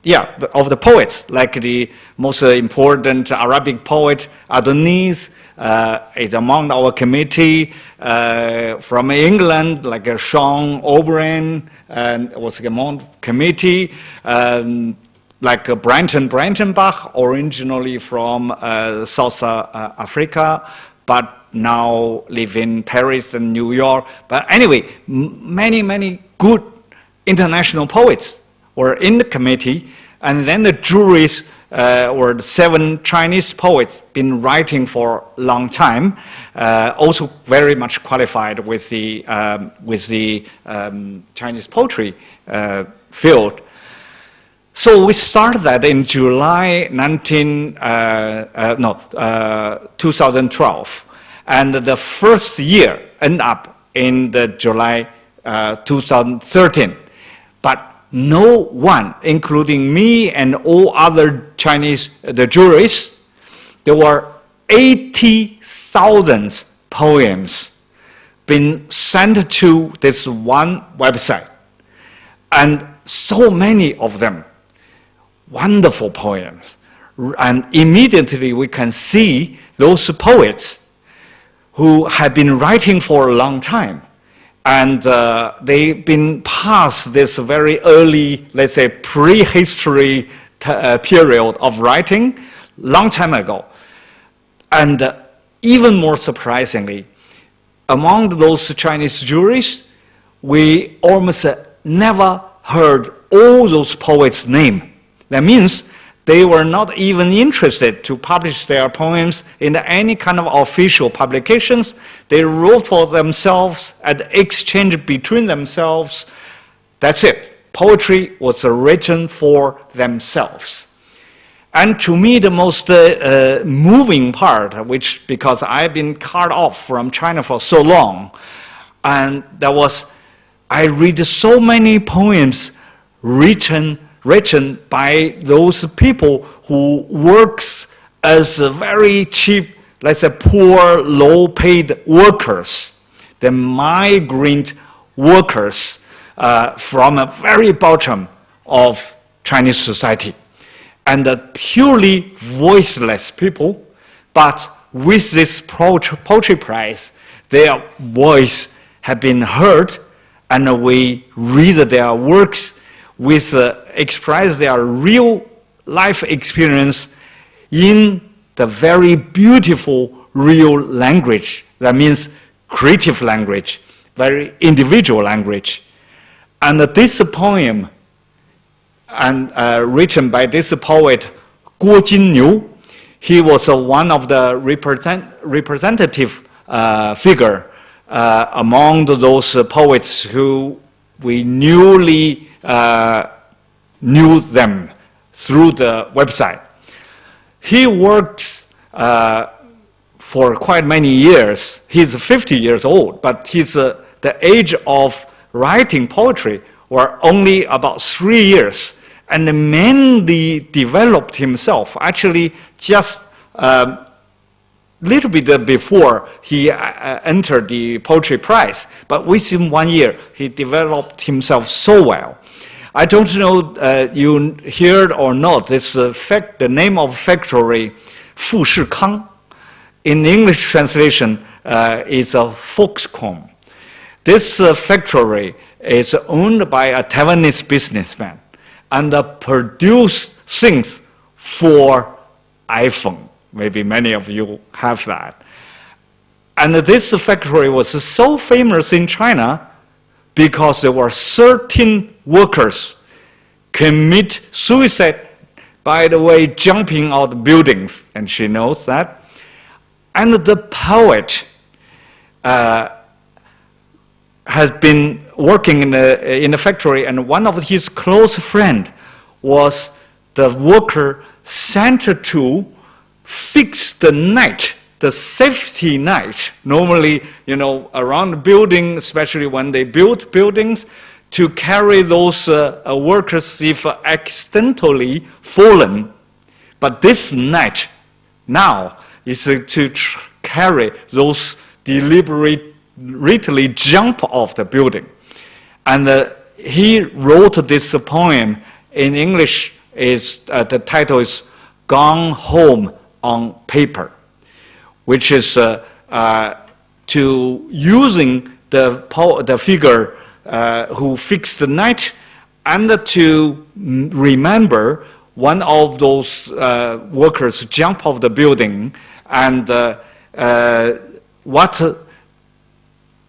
the poets, like the most important Arabic poet Adonis is among our committee. From England, like Sean O'Brien, and was among committee. Like Brenton Brentenbach, originally from South Africa, but now live in Paris and New York. But anyway, many good international poets were in the committee, and then the juries were 7 Chinese poets, been writing for a long time, also very much qualified with the Chinese poetry field. So we started that in July 2012, and the first year ended up in the July 2013. But no one, including me and all other Chinese, the juries, there were 80,000 poems been sent to this one website.
And so many of them, wonderful poems. And immediately we can see those poets who have been writing for a long time. And they've been past this very early, let's say, prehistory period of writing, long time ago. And even more surprisingly, among those Chinese jurists, we almost never heard all those poets' names. That means they were not even interested to publish their poems in any kind of official publications. They wrote for themselves and exchanged between themselves. That's it. Poetry was written for themselves. And to me, the most moving part, which because I've been cut off from China for so long, and that was, I read so many poems written by those people who works as very cheap, let's say poor, low-paid workers, the migrant workers from a very bottom of Chinese society. And the purely voiceless people, but with this poetry prize, their voice have been heard, and we read their works with express their real life experience in the very beautiful real language. That means creative language, very individual language. And this poem, and written by this poet, Guo Jinniu, he was one of the representative figure among those poets who we newly knew them through the website. He works for quite many years. He's 50 years old, but the age of writing poetry were only about 3 years, and mainly developed himself, actually just little bit before he entered the Poetry Prize, but within 1 year, he developed himself so well. I don't know you heard or not, the name of factory, Fu Shi Kang. In English translation, is a Foxconn. This factory is owned by a Taiwanese businessman and produce things for iPhone. Maybe many of you have that. And this factory was so famous in China because there were 13 workers commit suicide, by the way, jumping out buildings, and she knows that. And the poet has been working in the factory, and one of his close friends was the worker sent to fix the net, the safety net. Normally, around the building, especially when they build buildings, to carry those workers if accidentally fallen. But this net now is to carry those deliberately jump off the building. And he wrote this poem in English. The title is Gone Home on Paper, which is to using the figure who fixed the net, and to remember one of those workers jump off the building, and what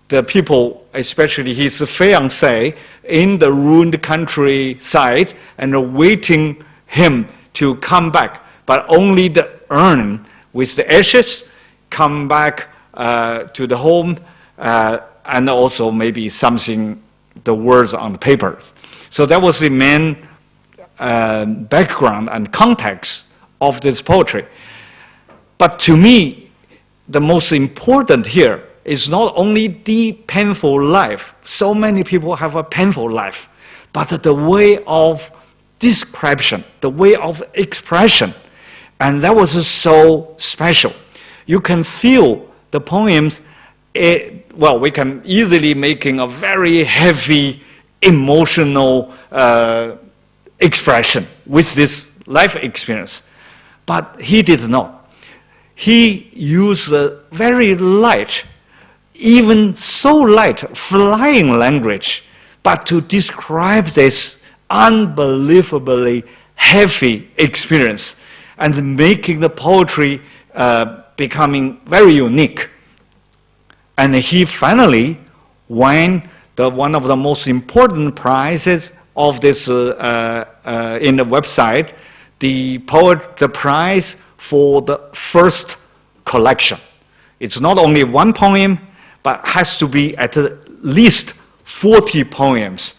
the people, especially his fiancée, in the ruined countryside, and waiting him to come back, but only the urn with the ashes come back to the home, and also maybe something, the words on the paper. So that was the main background and context of this poetry. But to me, the most important here is not only the painful life. So many people have a painful life, but the way of description, the way of expression. And that was so special. You can feel the poems, we can easily making a very heavy
emotional expression with this life experience. But he did not. He used a very light, even so light, flying language, but to describe this unbelievably heavy experience and making the poetry becoming very unique. And he finally won one of the most important prizes of this in the website, the prize for the first collection. It's not only one poem, but has to be at least 40 poems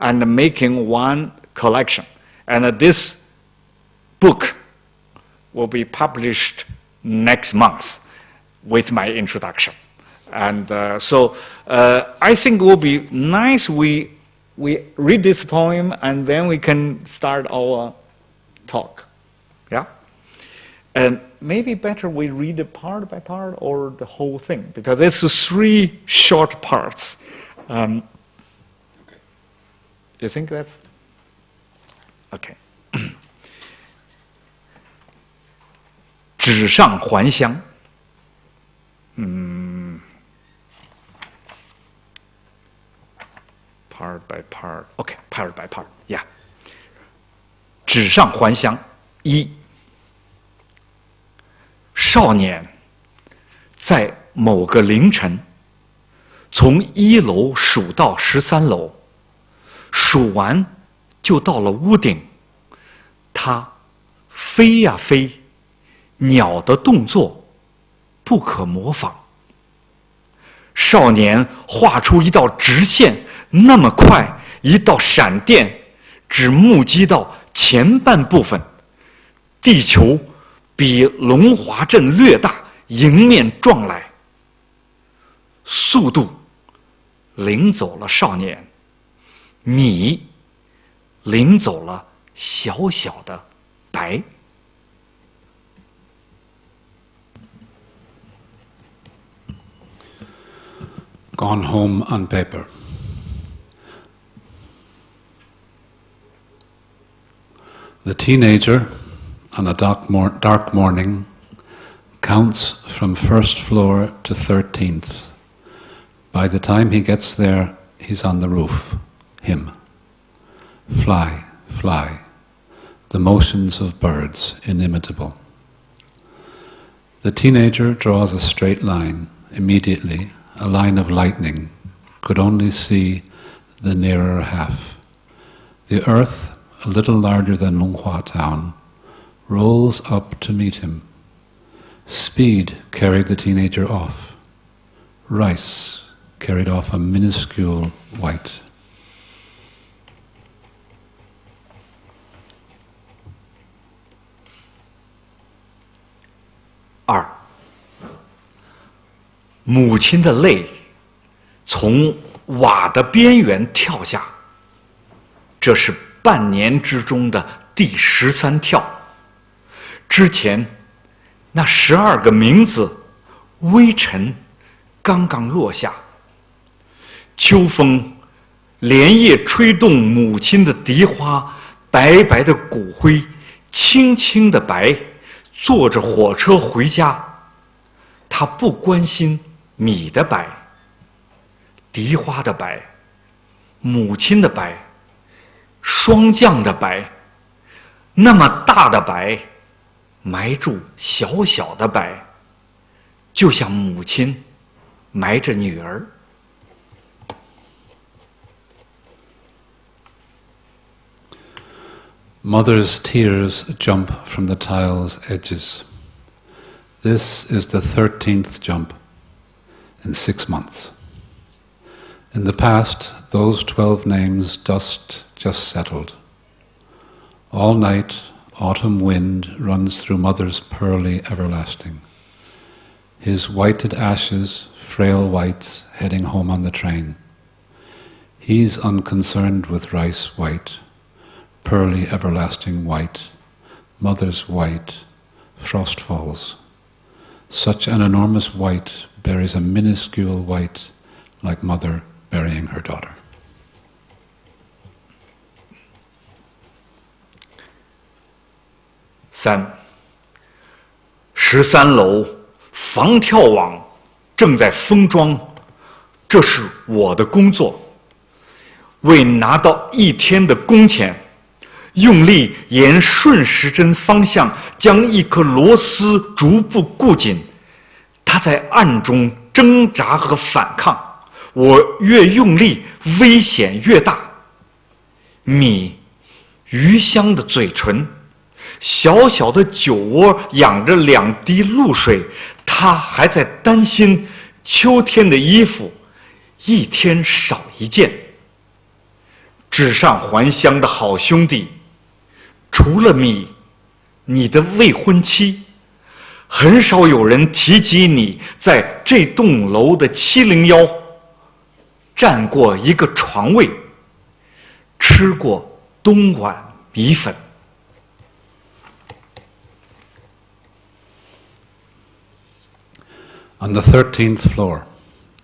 and making one collection. And this book will be published next month with my introduction. And so I think it will be nice we read this poem and then we can start our talk. Yeah? And maybe better we read it part by part or the whole thing, because it's 3 short parts. You think that's okay?
纸上还乡。
Part by part.
OK, part by part. Yeah. 纸上还乡一。少年在某个凌晨，从1楼数到13楼，数完就到了屋顶。他飞呀飞，鸟的动作不可模仿。少年画出一道直线，那么快，一道闪电，只目击到前半部分。地球比龙华镇略大，迎面撞来，速度领走了少年，米领走了小小的白。
Gone home on paper. The teenager, on a dark morning, counts from first floor to 13th. By the time he gets there, he's on the roof. Him. Fly, fly. The motions of birds, inimitable. The teenager draws a straight line. Immediately, a line of lightning, could only see the nearer half. The earth, a little larger than Longhua town, rolls up to meet him. Speed carried the teenager off. Rice carried off a minuscule white.
2. 母亲的泪从瓦的边缘跳下，这是半年之中的第13跳。之前那12个名字微尘刚刚落下，秋风连夜吹动母亲的荻花，白白的骨灰，轻轻的白，坐着火车回家。他不关心米的白，荻花的白，母亲的白，霜降的白，那么大的白，埋住小小的白，就像母亲埋着女儿。
Mother's tears jump from the tile's edges. This is the 13th jump in 6 months. In the past, those 12 names dust just settled. All night, autumn wind runs through Mother's pearly everlasting. His whited ashes, frail whites, heading home on the train. He's unconcerned with rice white, pearly everlasting white, Mother's white, frost falls. Such an enormous white buries a minuscule white like Mother burying her daughter.
3. 13楼防跳网正在封装，这是我的工作。为拿到1天的工钱，用力沿顺时针方向将一颗螺丝逐步固紧，它在暗中挣扎和反抗，我越用力，危险越大。米，鱼香的嘴唇，小小的酒窝养着2滴露水，他还在担心秋天的衣服1天少1件。纸上还乡的好兄弟，除了米，你的未婚妻，很少有人提及你在这栋楼的701占过一个床位，吃过冬碗米粉。
On the 13th floor,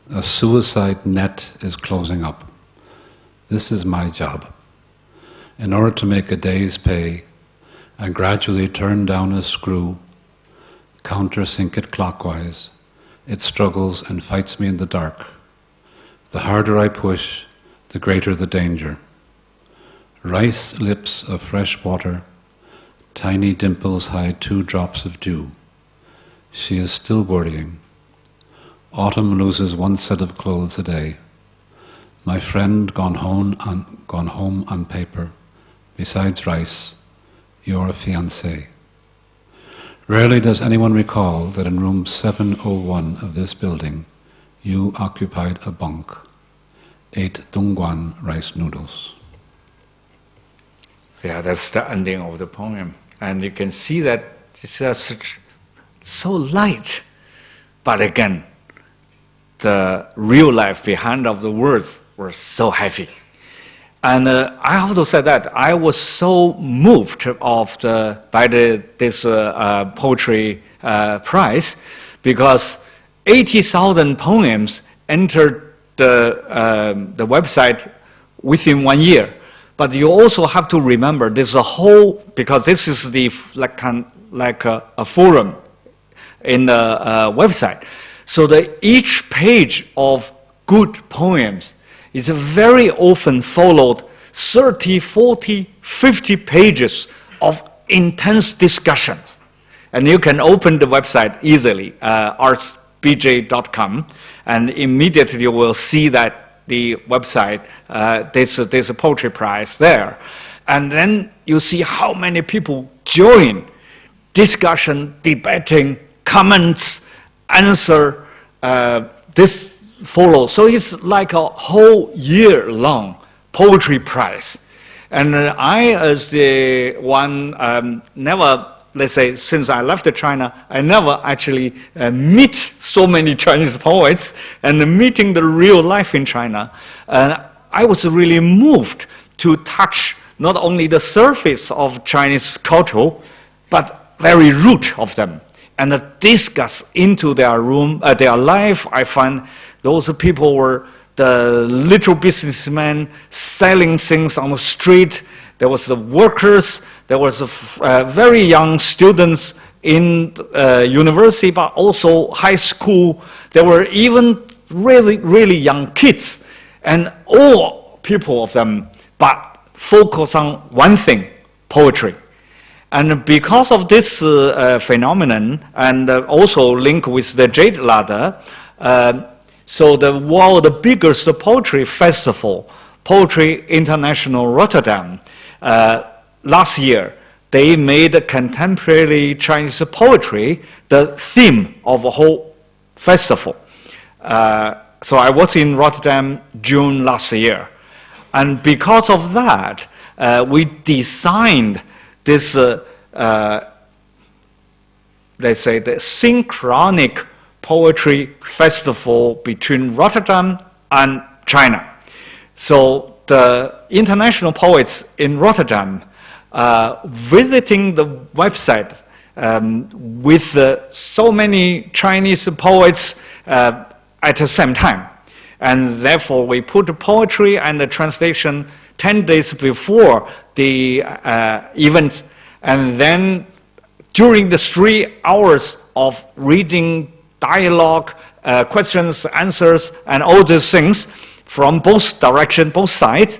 a suicide net is closing up. This is my job. In order to make a day's pay, I gradually turn down a screw, countersink it clockwise. It struggles and fights me in the dark. The harder I push, the greater the danger. Rice lips of fresh water, tiny dimples hide 2 drops of dew. She is still worrying. Autumn loses 1 set of clothes a day. My friend gone home on paper. Besides rice, your fiancé. Rarely does anyone recall that in room 701 of this building, you occupied a bunk, ate Dongguan rice noodles.
Yeah, that's the ending of the poem. And you can see that it's just so light. But again, the real life behind of the words were so heavy. And I have to say that I was so moved by this poetry prize, because 80,000 poems entered the website within 1 year. But you also have to remember there's a whole, because this is the like a forum in the website. So each page of good poems is very often followed 30, 40, 50 pages of intense discussions. And you can open the website easily, artsbj.com, and immediately you will see that the website, there's a poetry prize there. And then you see how many people join discussion, debating, comments, answer, this follows. So it's like a whole year-long poetry prize. And I, as the one, never, let's say, since I left China, I never actually meet so many Chinese poets and meeting the real life in China. And I was really moved to touch not only the surface of Chinese culture, but very root of them, and discuss into their their life. I find those people were the little businessmen selling things on the street. There was the workers. There was very young students in university, but also high school. There were even really, really young kids, and all people of them, but focus on one thing, poetry. And because of this phenomenon, and also linked with the Jade Ladder, so the world's biggest poetry festival, Poetry International Rotterdam, last year, they made contemporary Chinese poetry the theme of the whole festival. So I was in Rotterdam June last year. And because of that, we designed this, let's say, the synchronic poetry festival between Rotterdam and China. So the international poets in Rotterdam visiting the website with so many Chinese poets at the same time. And therefore, we put the poetry and the translation 10 days before the event, and then during the 3 hours of reading, dialogue, questions, answers, and all these things from both directions, both sides,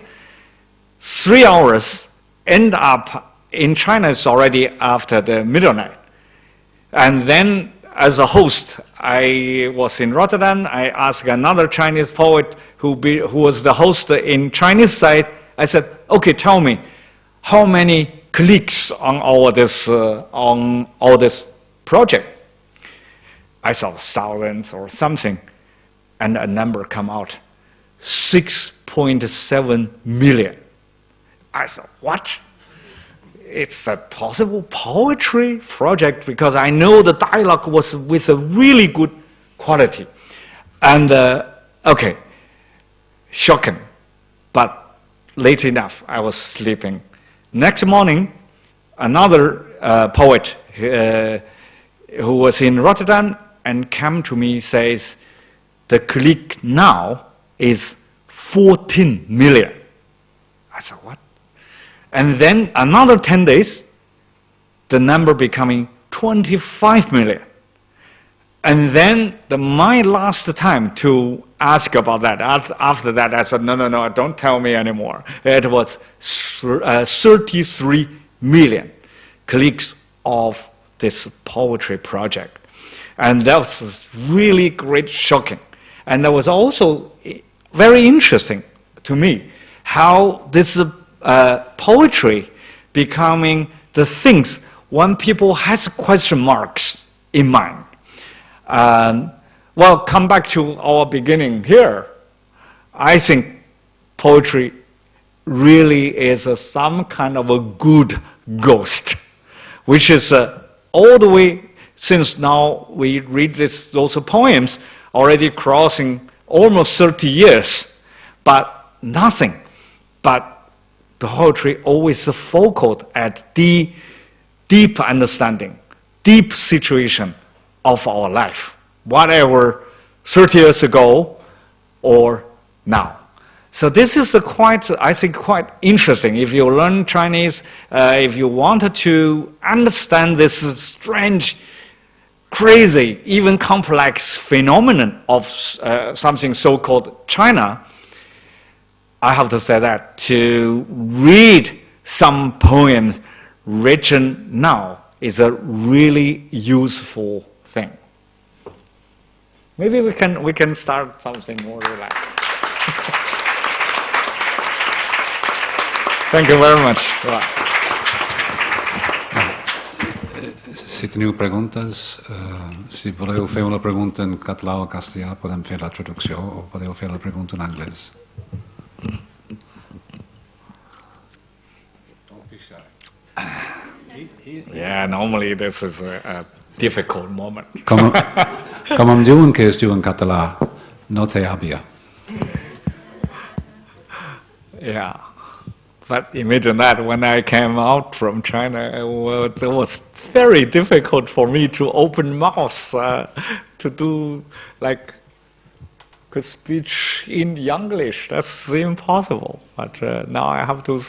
3 hours end up in China is already after the midnight. And then as a host, I was in Rotterdam. I asked another Chinese poet who was the host in Chinese side. I said, okay, tell me, how many clicks on all this project? I saw thousands or something, and a number come out, 6.7 million. I said, what? It's a possible poetry project because I know the dialogue was with a really good quality. And okay, shocking, but late enough, I was sleeping. Next morning, another poet who was in Rotterdam and came to me says, the click now is 14 million. I said, what? And then another 10 days, the number becoming 25 million. And then my last time to ask about that, after that I said, no, don't tell me anymore. It was 33 million clicks of this poetry project. And that was really great shocking. And that was also very interesting to me, how this poetry becoming the things when people has question marks in mind. Well, come back to our beginning here. I think poetry really is some kind of a good ghost, which is all the way since now we read those poems already crossing almost 30 years, but nothing but the poetry always focused at the deep understanding, deep situation of our life, whatever 30 years ago or now. So this is I think, quite interesting. If you learn Chinese, if you wanted to understand this strange, crazy, even complex phenomenon of something so-called China, I have to say that to read some poems written now is a really useful thing. Maybe we can start something more relaxed. Thank you very much.
Si teniu preguntes, si voleu fer una pregunta en català o castellà, podem fer la traducció o podeu fer la pregunta en anglès.
Yeah, normally this is a difficult moment.
Com em diuen que es diu en català, no té àvia.
Yeah. But imagine that when I came out from China, it was very difficult for me to open mouth, to do like good speech in English. That's impossible. But now I have to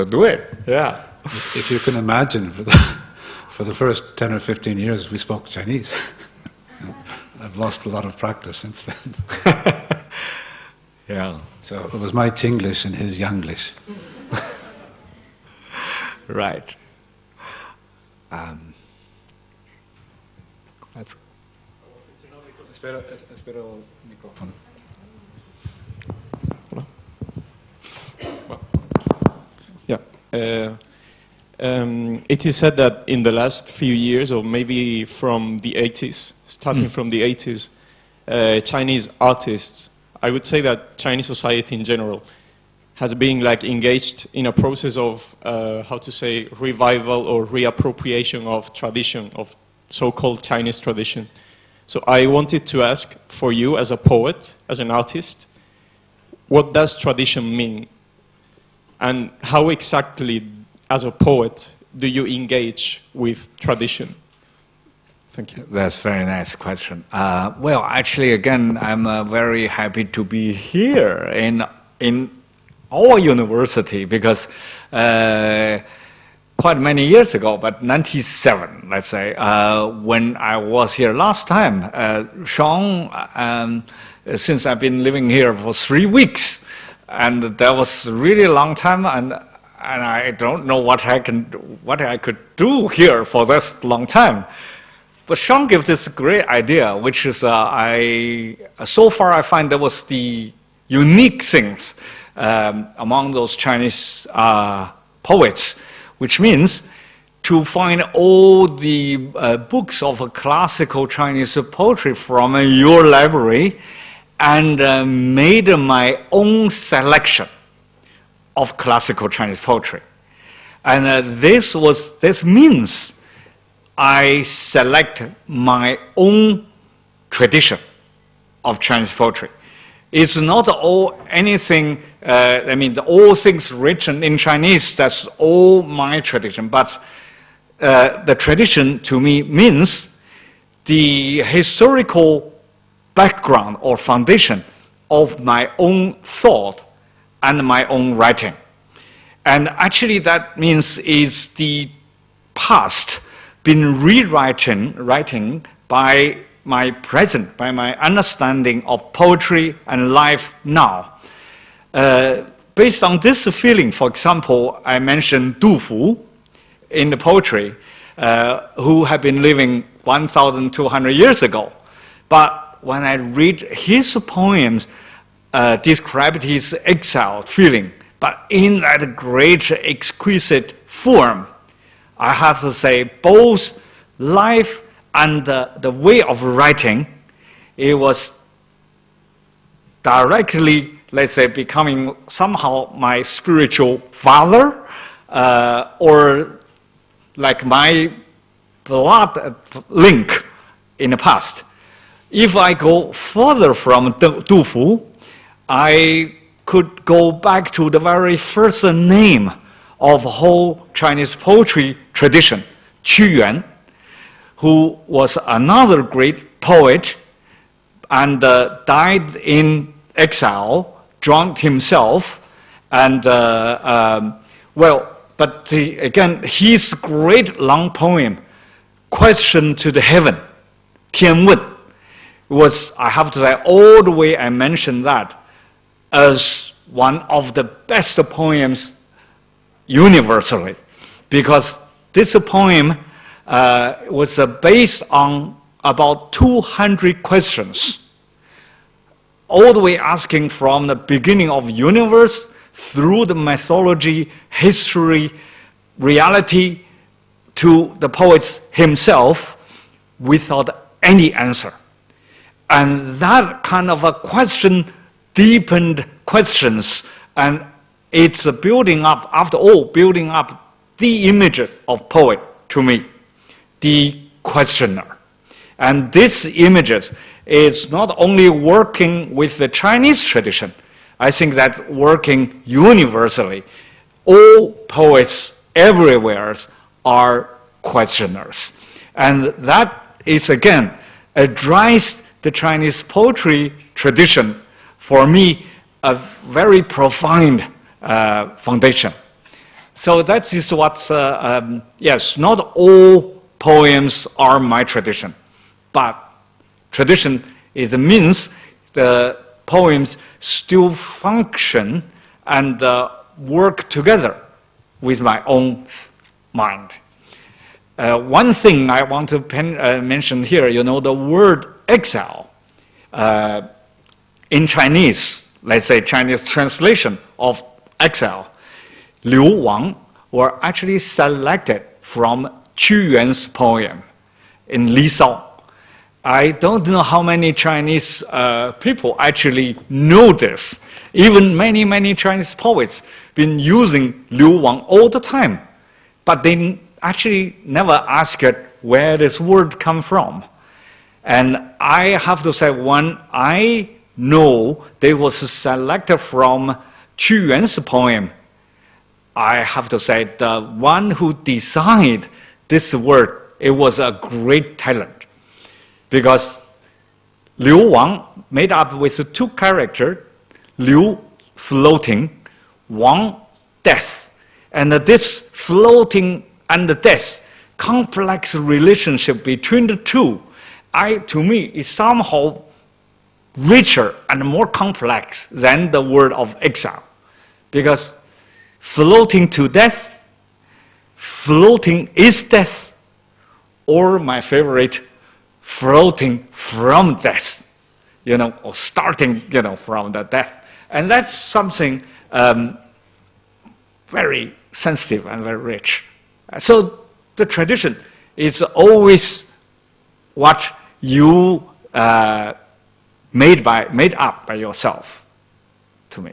do it. Yeah.
If you can imagine, for the first 10 or 15 years, we spoke Chinese. I've lost a lot of practice since then.
Yeah.
So it was my Chinglish and his Yanglish.
Right. That's...
Espero el micrófono.
Yeah. It is said that in the last few years, or maybe from the 80s, starting from the 80s, Chinese artists, I would say that Chinese society in general, has been like engaged in a process of, how to say, revival or reappropriation of tradition, of so-called Chinese tradition. So I wanted to ask for you as a poet, as an artist, what does tradition mean? And how exactly, as a poet, do you engage with tradition? Thank you.
That's a very nice question. Well, actually, again, I'm very happy to be here in our university because quite many years ago, but 97, let's say, when I was here last time. Sean, since I've been living here for 3 weeks, and that was really a long time, and I don't know what I could do here for this long time. But Sean gave this great idea, which is so far I find there was the unique things among those Chinese poets, which means to find all the books of classical Chinese poetry from your library and made my own selection of classical Chinese poetry. And this means I select my own tradition of Chinese poetry. It's not all anything, all things written in Chinese, that's all my tradition. But the tradition to me means the historical background or foundation of my own thought and my own writing. And actually that means is the past been writing by my present, by my understanding of poetry and life now. Based on this feeling, for example, I mentioned Du Fu in the poetry, who had been living 1,200 years ago. But when I read his poems, described his exile feeling, but in that great, exquisite form, I have to say both life and the way of writing, it was directly, let's say, becoming somehow my spiritual father, or like my blood link in the past. If I go further from Du Fu, I could go back to the very first name of whole Chinese poetry tradition, Qu Yuan, who was another great poet and died in exile, drowned himself, and again, his great long poem, Question to the Heaven, Tian Wen, was, I have to say, all the way I mentioned that as one of the best poems universally, because this poem was based on about 200 questions, all the way asking from the beginning of universe through the mythology, history, reality, to the poet himself without any answer. And that kind of a question deepened questions, and it's building up, after all, building up the image of poet to me, the questioner. And this image is not only working with the Chinese tradition, I think that working universally. All poets everywhere are questioners. And that is, again, addressed the Chinese poetry tradition, for me, a very profound foundation. So that is what, yes, not all poems are my tradition, but tradition is means the poems still function and work together with my own mind. One thing I want to mention here, the word exile, in Chinese, let's say Chinese translation of exile, Liu Wang were actually selected from Qu Yuan's poem in Li Sao. I don't know how many Chinese people actually know this. Even many, many Chinese poets been using Liu Wang all the time, but they actually never asked where this word come from. And I have to say, when I know they was selected from Qu Yuan's poem, I have to say the one who designed this word, it was a great talent. Because Liu Wang made up with two characters, Liu floating, Wang death. And this floating and the death, complex relationship between the two, to me, is somehow richer and more complex than the word of exile. Because floating to death, floating is death, or my favorite, floating from death, or starting, from the death. And that's something very sensitive and very rich. So the tradition is always what you made up by yourself, to me.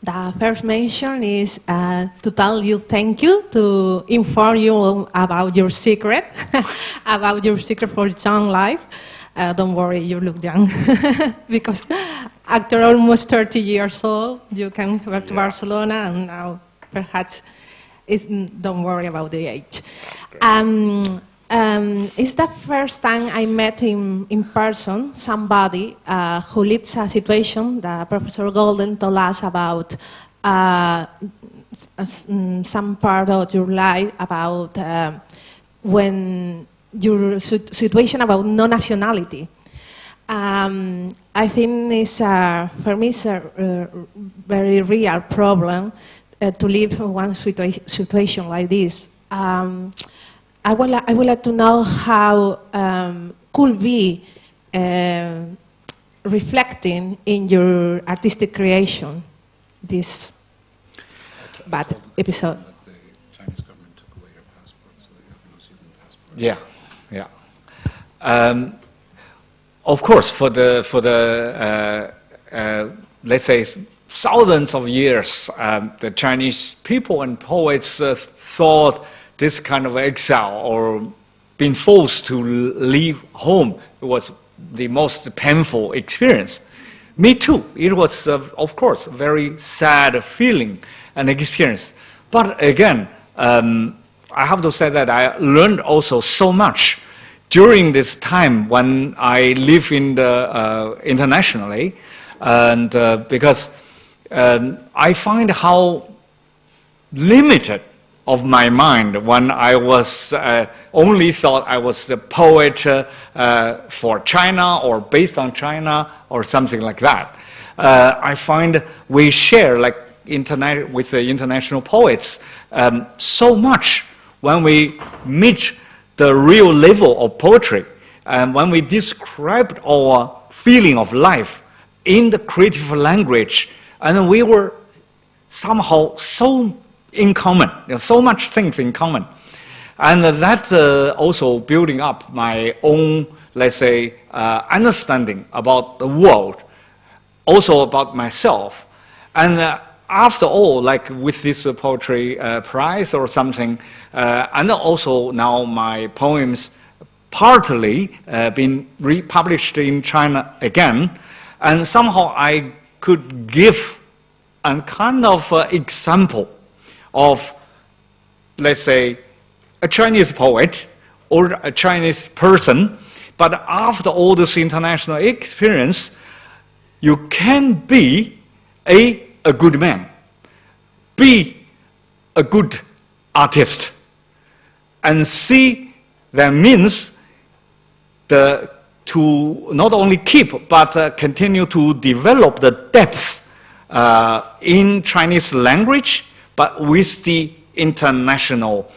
The first mention is to tell you thank you, to inform you about your secret, about your secret for young life. Don't worry, you look young. Because after almost 30 years old, you came here to Barcelona, and now perhaps don't worry about the age. It's the first time I met in person somebody who leads a situation that Professor Golden told us about some part of your life, about when your situation about no-nationality. I think it's for me it's a very real problem to live in one situation like this. I would like to know how could be reflecting in your artistic creation this bad episode.
The Chinese government took away your passport, so you have a New Zealand passport.
Yeah. Of course, for the let's say thousands of years, the Chinese people and poets thought this kind of exile or being forced to leave home was the most painful experience. Me too. It was, of course, a very sad feeling and experience. But again, I have to say that I learned also so much during this time when I live in the internationally, and because I find how limited of my mind when I was only thought I was the poet for China or based on China or something like that. I find we share with the international poets so much when we meet the real level of poetry and when we described our feeling of life in the creative language, and we were somehow so in common, so much things in common. And that also building up my own, let's say, understanding about the world, also about myself. And after all, like with this poetry prize or something, and also now my poems partly been republished in China again, and somehow I could give a kind of example of, let's say, a Chinese poet or a Chinese person, but after all this international experience, you can be a good man, be a good artist, and see that means to not only keep, but continue to develop the depth in Chinese language, but with the international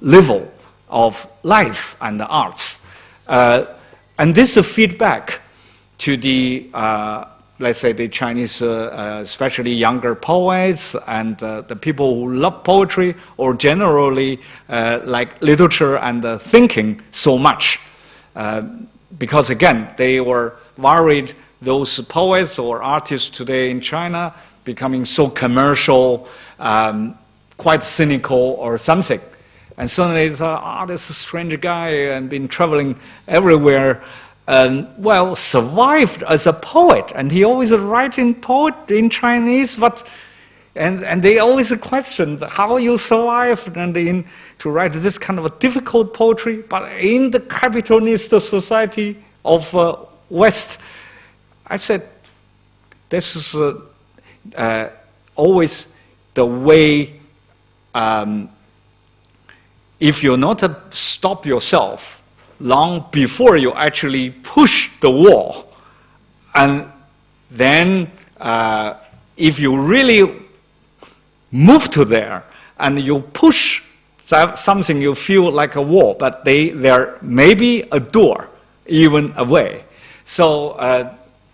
level of life and the arts. And this feedback to the, let's say, the Chinese, especially younger poets and the people who love poetry or generally like literature and thinking so much. Because again, they were worried those poets or artists today in China becoming so commercial, quite cynical or something. And suddenly it's, this strange guy and been traveling everywhere, and well, survived as a poet. And he always writing poet in Chinese, but, and they always questioned how you survived and to write this kind of a difficult poetry, but in the capitalist society of West, I said, this is always the way, if you not stop yourself long before you actually push the wall, and then if you really move to there and you push something you feel like a wall, but there may be a door even away. So it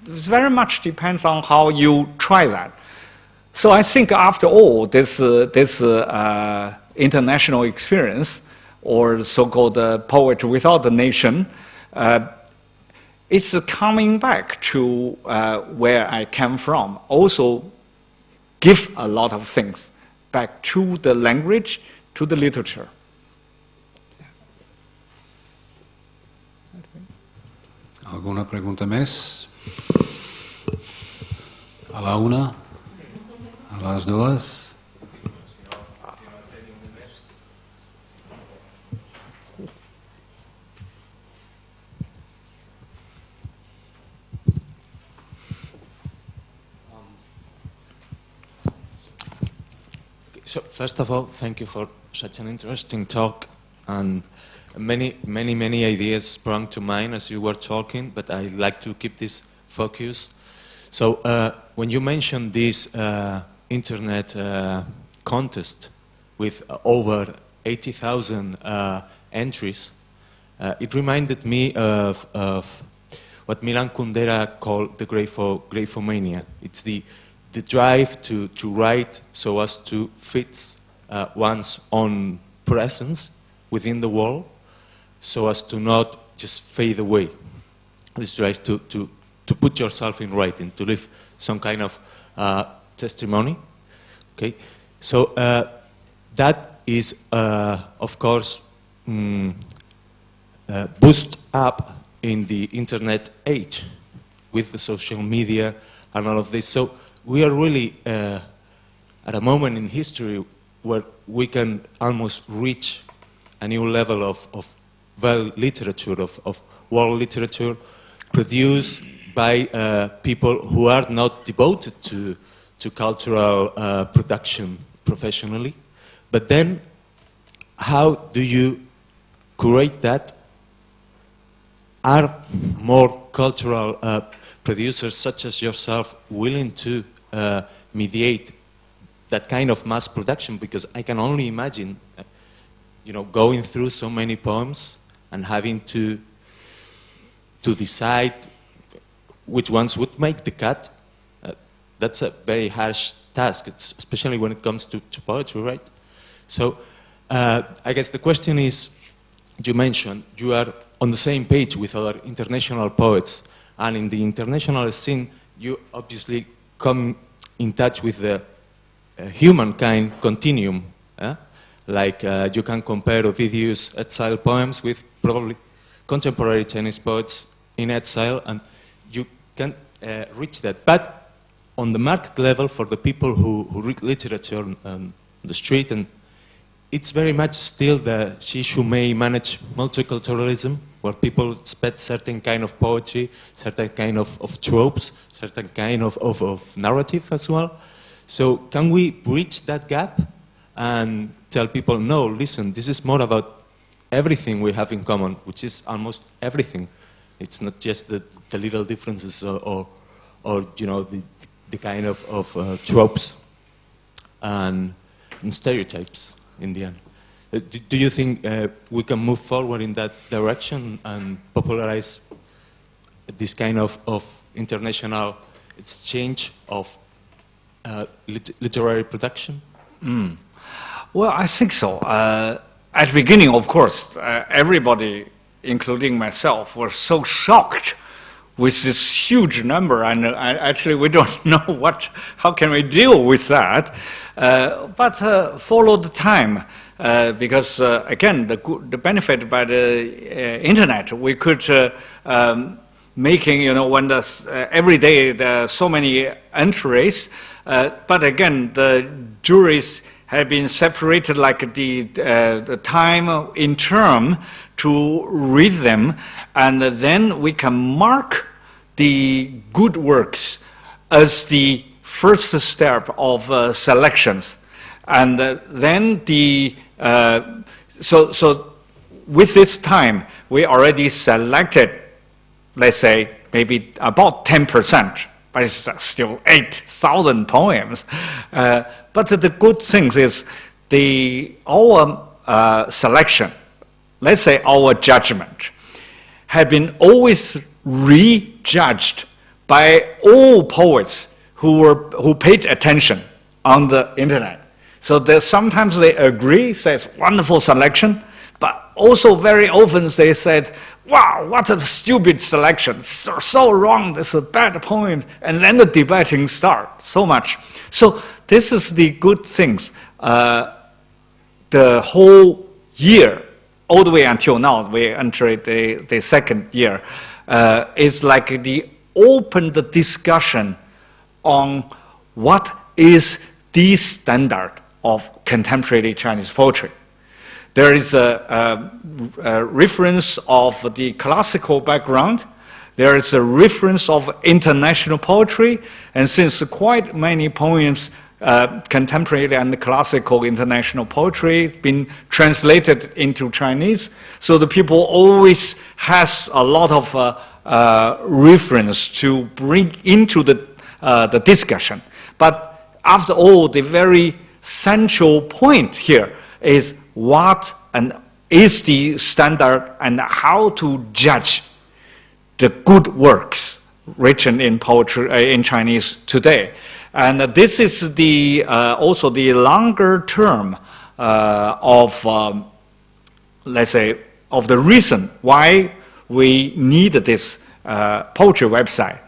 very much depends on how you try that. So I think after all, this international experience, or so-called poetry without the nation, it's coming back to where I came from. Also give a lot of things back to the language, to the literature.
Alguna pregunta més? A la una? A les dues?
So first of all, thank you for such an interesting talk, and many ideas sprung to mind as you were talking, but I'd like to keep this focus. So when you mentioned this internet contest with over 80,000 entries, it reminded me of what Milan Kundera called the graphomania. It's the drive to write so as to fit one's own presence within the world, so as to not just fade away. This drive to put yourself in writing, to leave some kind of testimony. Okay, so that is, of course, boost up in the internet age with the social media and all of this. So we are really at a moment in history where we can almost reach a new level of literature, of world literature, produced by people who are not devoted to cultural production professionally. But then, how do you curate that? Are more cultural producers such as yourself willing to mediate that kind of mass production? Because I can only imagine, going through so many poems and having to decide which ones would make the cut. That's a very harsh task, especially when it comes to poetry, right? So I guess the question is, you mentioned you are on the same page with other international poets, and in the international scene, you obviously come in touch with the humankind continuum. Like you can compare Ovidius' Exile poems with probably contemporary Chinese poets in exile, and you can reach that. But on the market level, for the people who read literature on the street, and it's very much still the she who may manage multiculturalism, where people expect certain kind of poetry, certain kind of tropes, certain kind of narrative as well. So can we bridge that gap and tell people, no, listen, this is more about everything we have in common, which is almost everything. It's not just the little differences or the kind of tropes and stereotypes in the end. Do you think we can move forward in that direction and popularize this kind of international exchange of literary production?
Well, I think so. At the beginning, of course, everybody, including myself, was so shocked with this huge number, and actually we don't know how can we deal with that. But follow the time, because again, the benefit by the internet, we could making, when every day there are so many entries, but again, the juries have been separated, like the time in term to read them, and then we can mark the good works as the first step of selections. And then so with this time, we already selected, let's say, maybe about 10%, but it's still 8,000 poems. But the good thing is our selection, let's say our judgment, have been always rejudged by all poets who paid attention on the internet. So sometimes they agree, says wonderful selection, but also very often they said, wow, what a stupid selection, so wrong, this is a bad poem, and then the debating starts so much. So this is the good things. The whole year, all the way until now, we enter the second year, is like the open discussion on what is the standard of contemporary Chinese poetry. There is a reference of the classical background. There is a reference of international poetry. And since quite many poems, contemporary and classical international poetry, been translated into Chinese, so the people always has a lot of reference to bring into the discussion. But after all, the very central point here is what is the standard and how to judge the good works written in poetry in Chinese today. And this is also the longer term of, let's say, of the reason why we need this poetry website.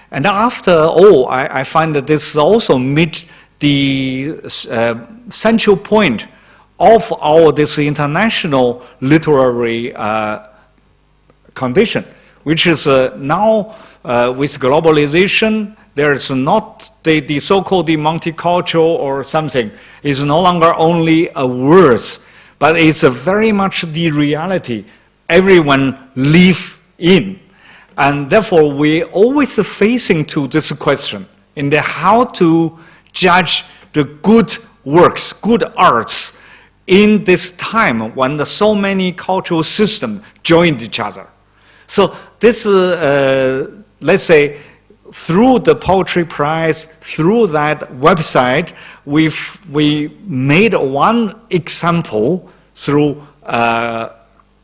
And after all, I find that this also meets the central point of this international literary condition, which is now with globalization, there is not the so-called multicultural or something is no longer only a words, but it's very much the reality everyone live in. And therefore, we're always facing to this question in how to judge the good works, good arts, in this time when so many cultural systems joined each other. So this, let's say, through the Poetry Prize, through that website, we made one example through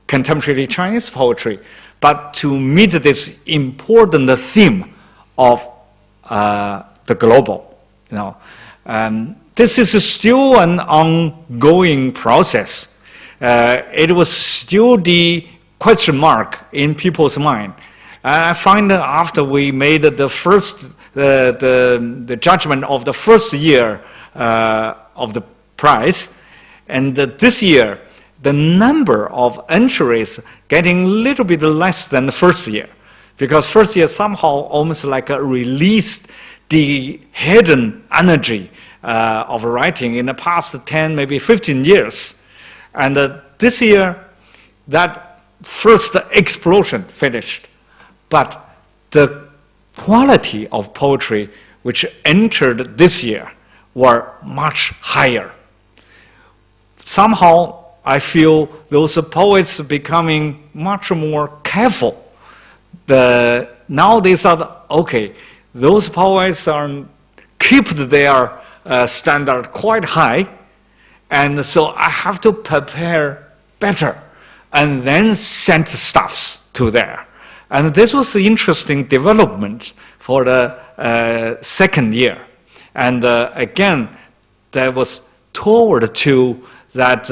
contemporary Chinese poetry, but to meet this important theme of the global, you know. This is still an ongoing process. It was still the question mark in people's mind. I find that after we made the first, the judgment of the first year of the prize, and this year, the number of entries getting a little bit less than the first year, because first year somehow almost like released the hidden energy of writing in the past 10, maybe 15 years. And this year, that first explosion finished. But the quality of poetry which entered this year were much higher. Somehow, I feel those poets becoming much more careful. Now they thought, okay, those poets keep their standard quite high, and so I have to prepare better and then send stuffs to there. And this was an interesting development for the second year. And again, that was toward to that,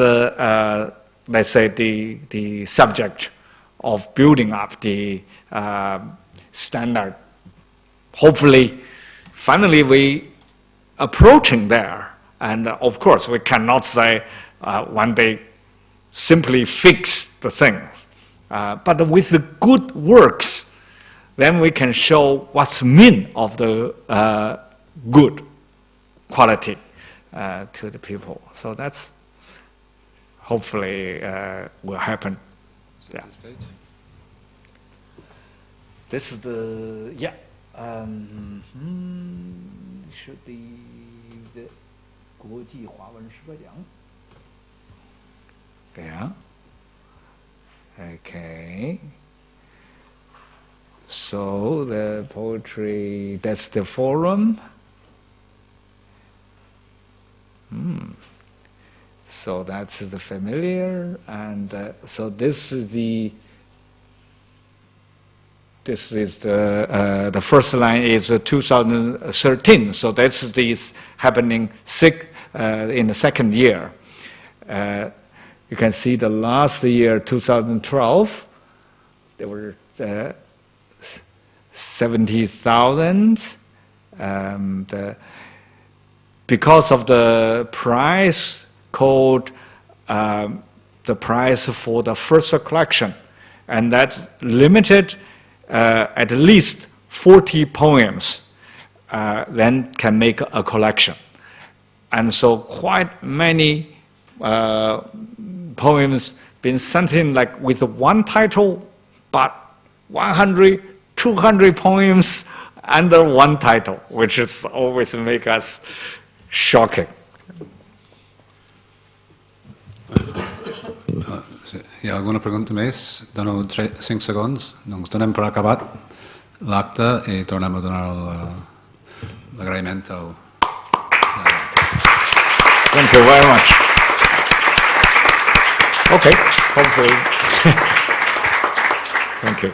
let's say, the subject of building up the standard. Hopefully, finally, we approaching there. And of course, we cannot say one day simply fix the things. But with the good works, then we can show what's mean of the good quality to the people. So that's hopefully will happen. Yeah. This is the, yeah, should be the 国际华文诗歌奖. Yeah. Okay. So the poetry, that's the forum. So that's the familiar, and so this is the first line is 2013. So that's this happening in the second year. You can see the last year, 2012, there were 70,000. Because of the prize called the prize for the first collection, and that's limited at least 40 poems, then can make a collection. And so quite many poems been sent in like with one title, but 100, 200 poems under one title, which is always make us shocking.
Hi ha alguna pregunta més? Dono 5 segons, doncs donem per acabat l'acte i tornem a donar l'agraïment al...
Thank you very much. Okay, hopefully. Thank you.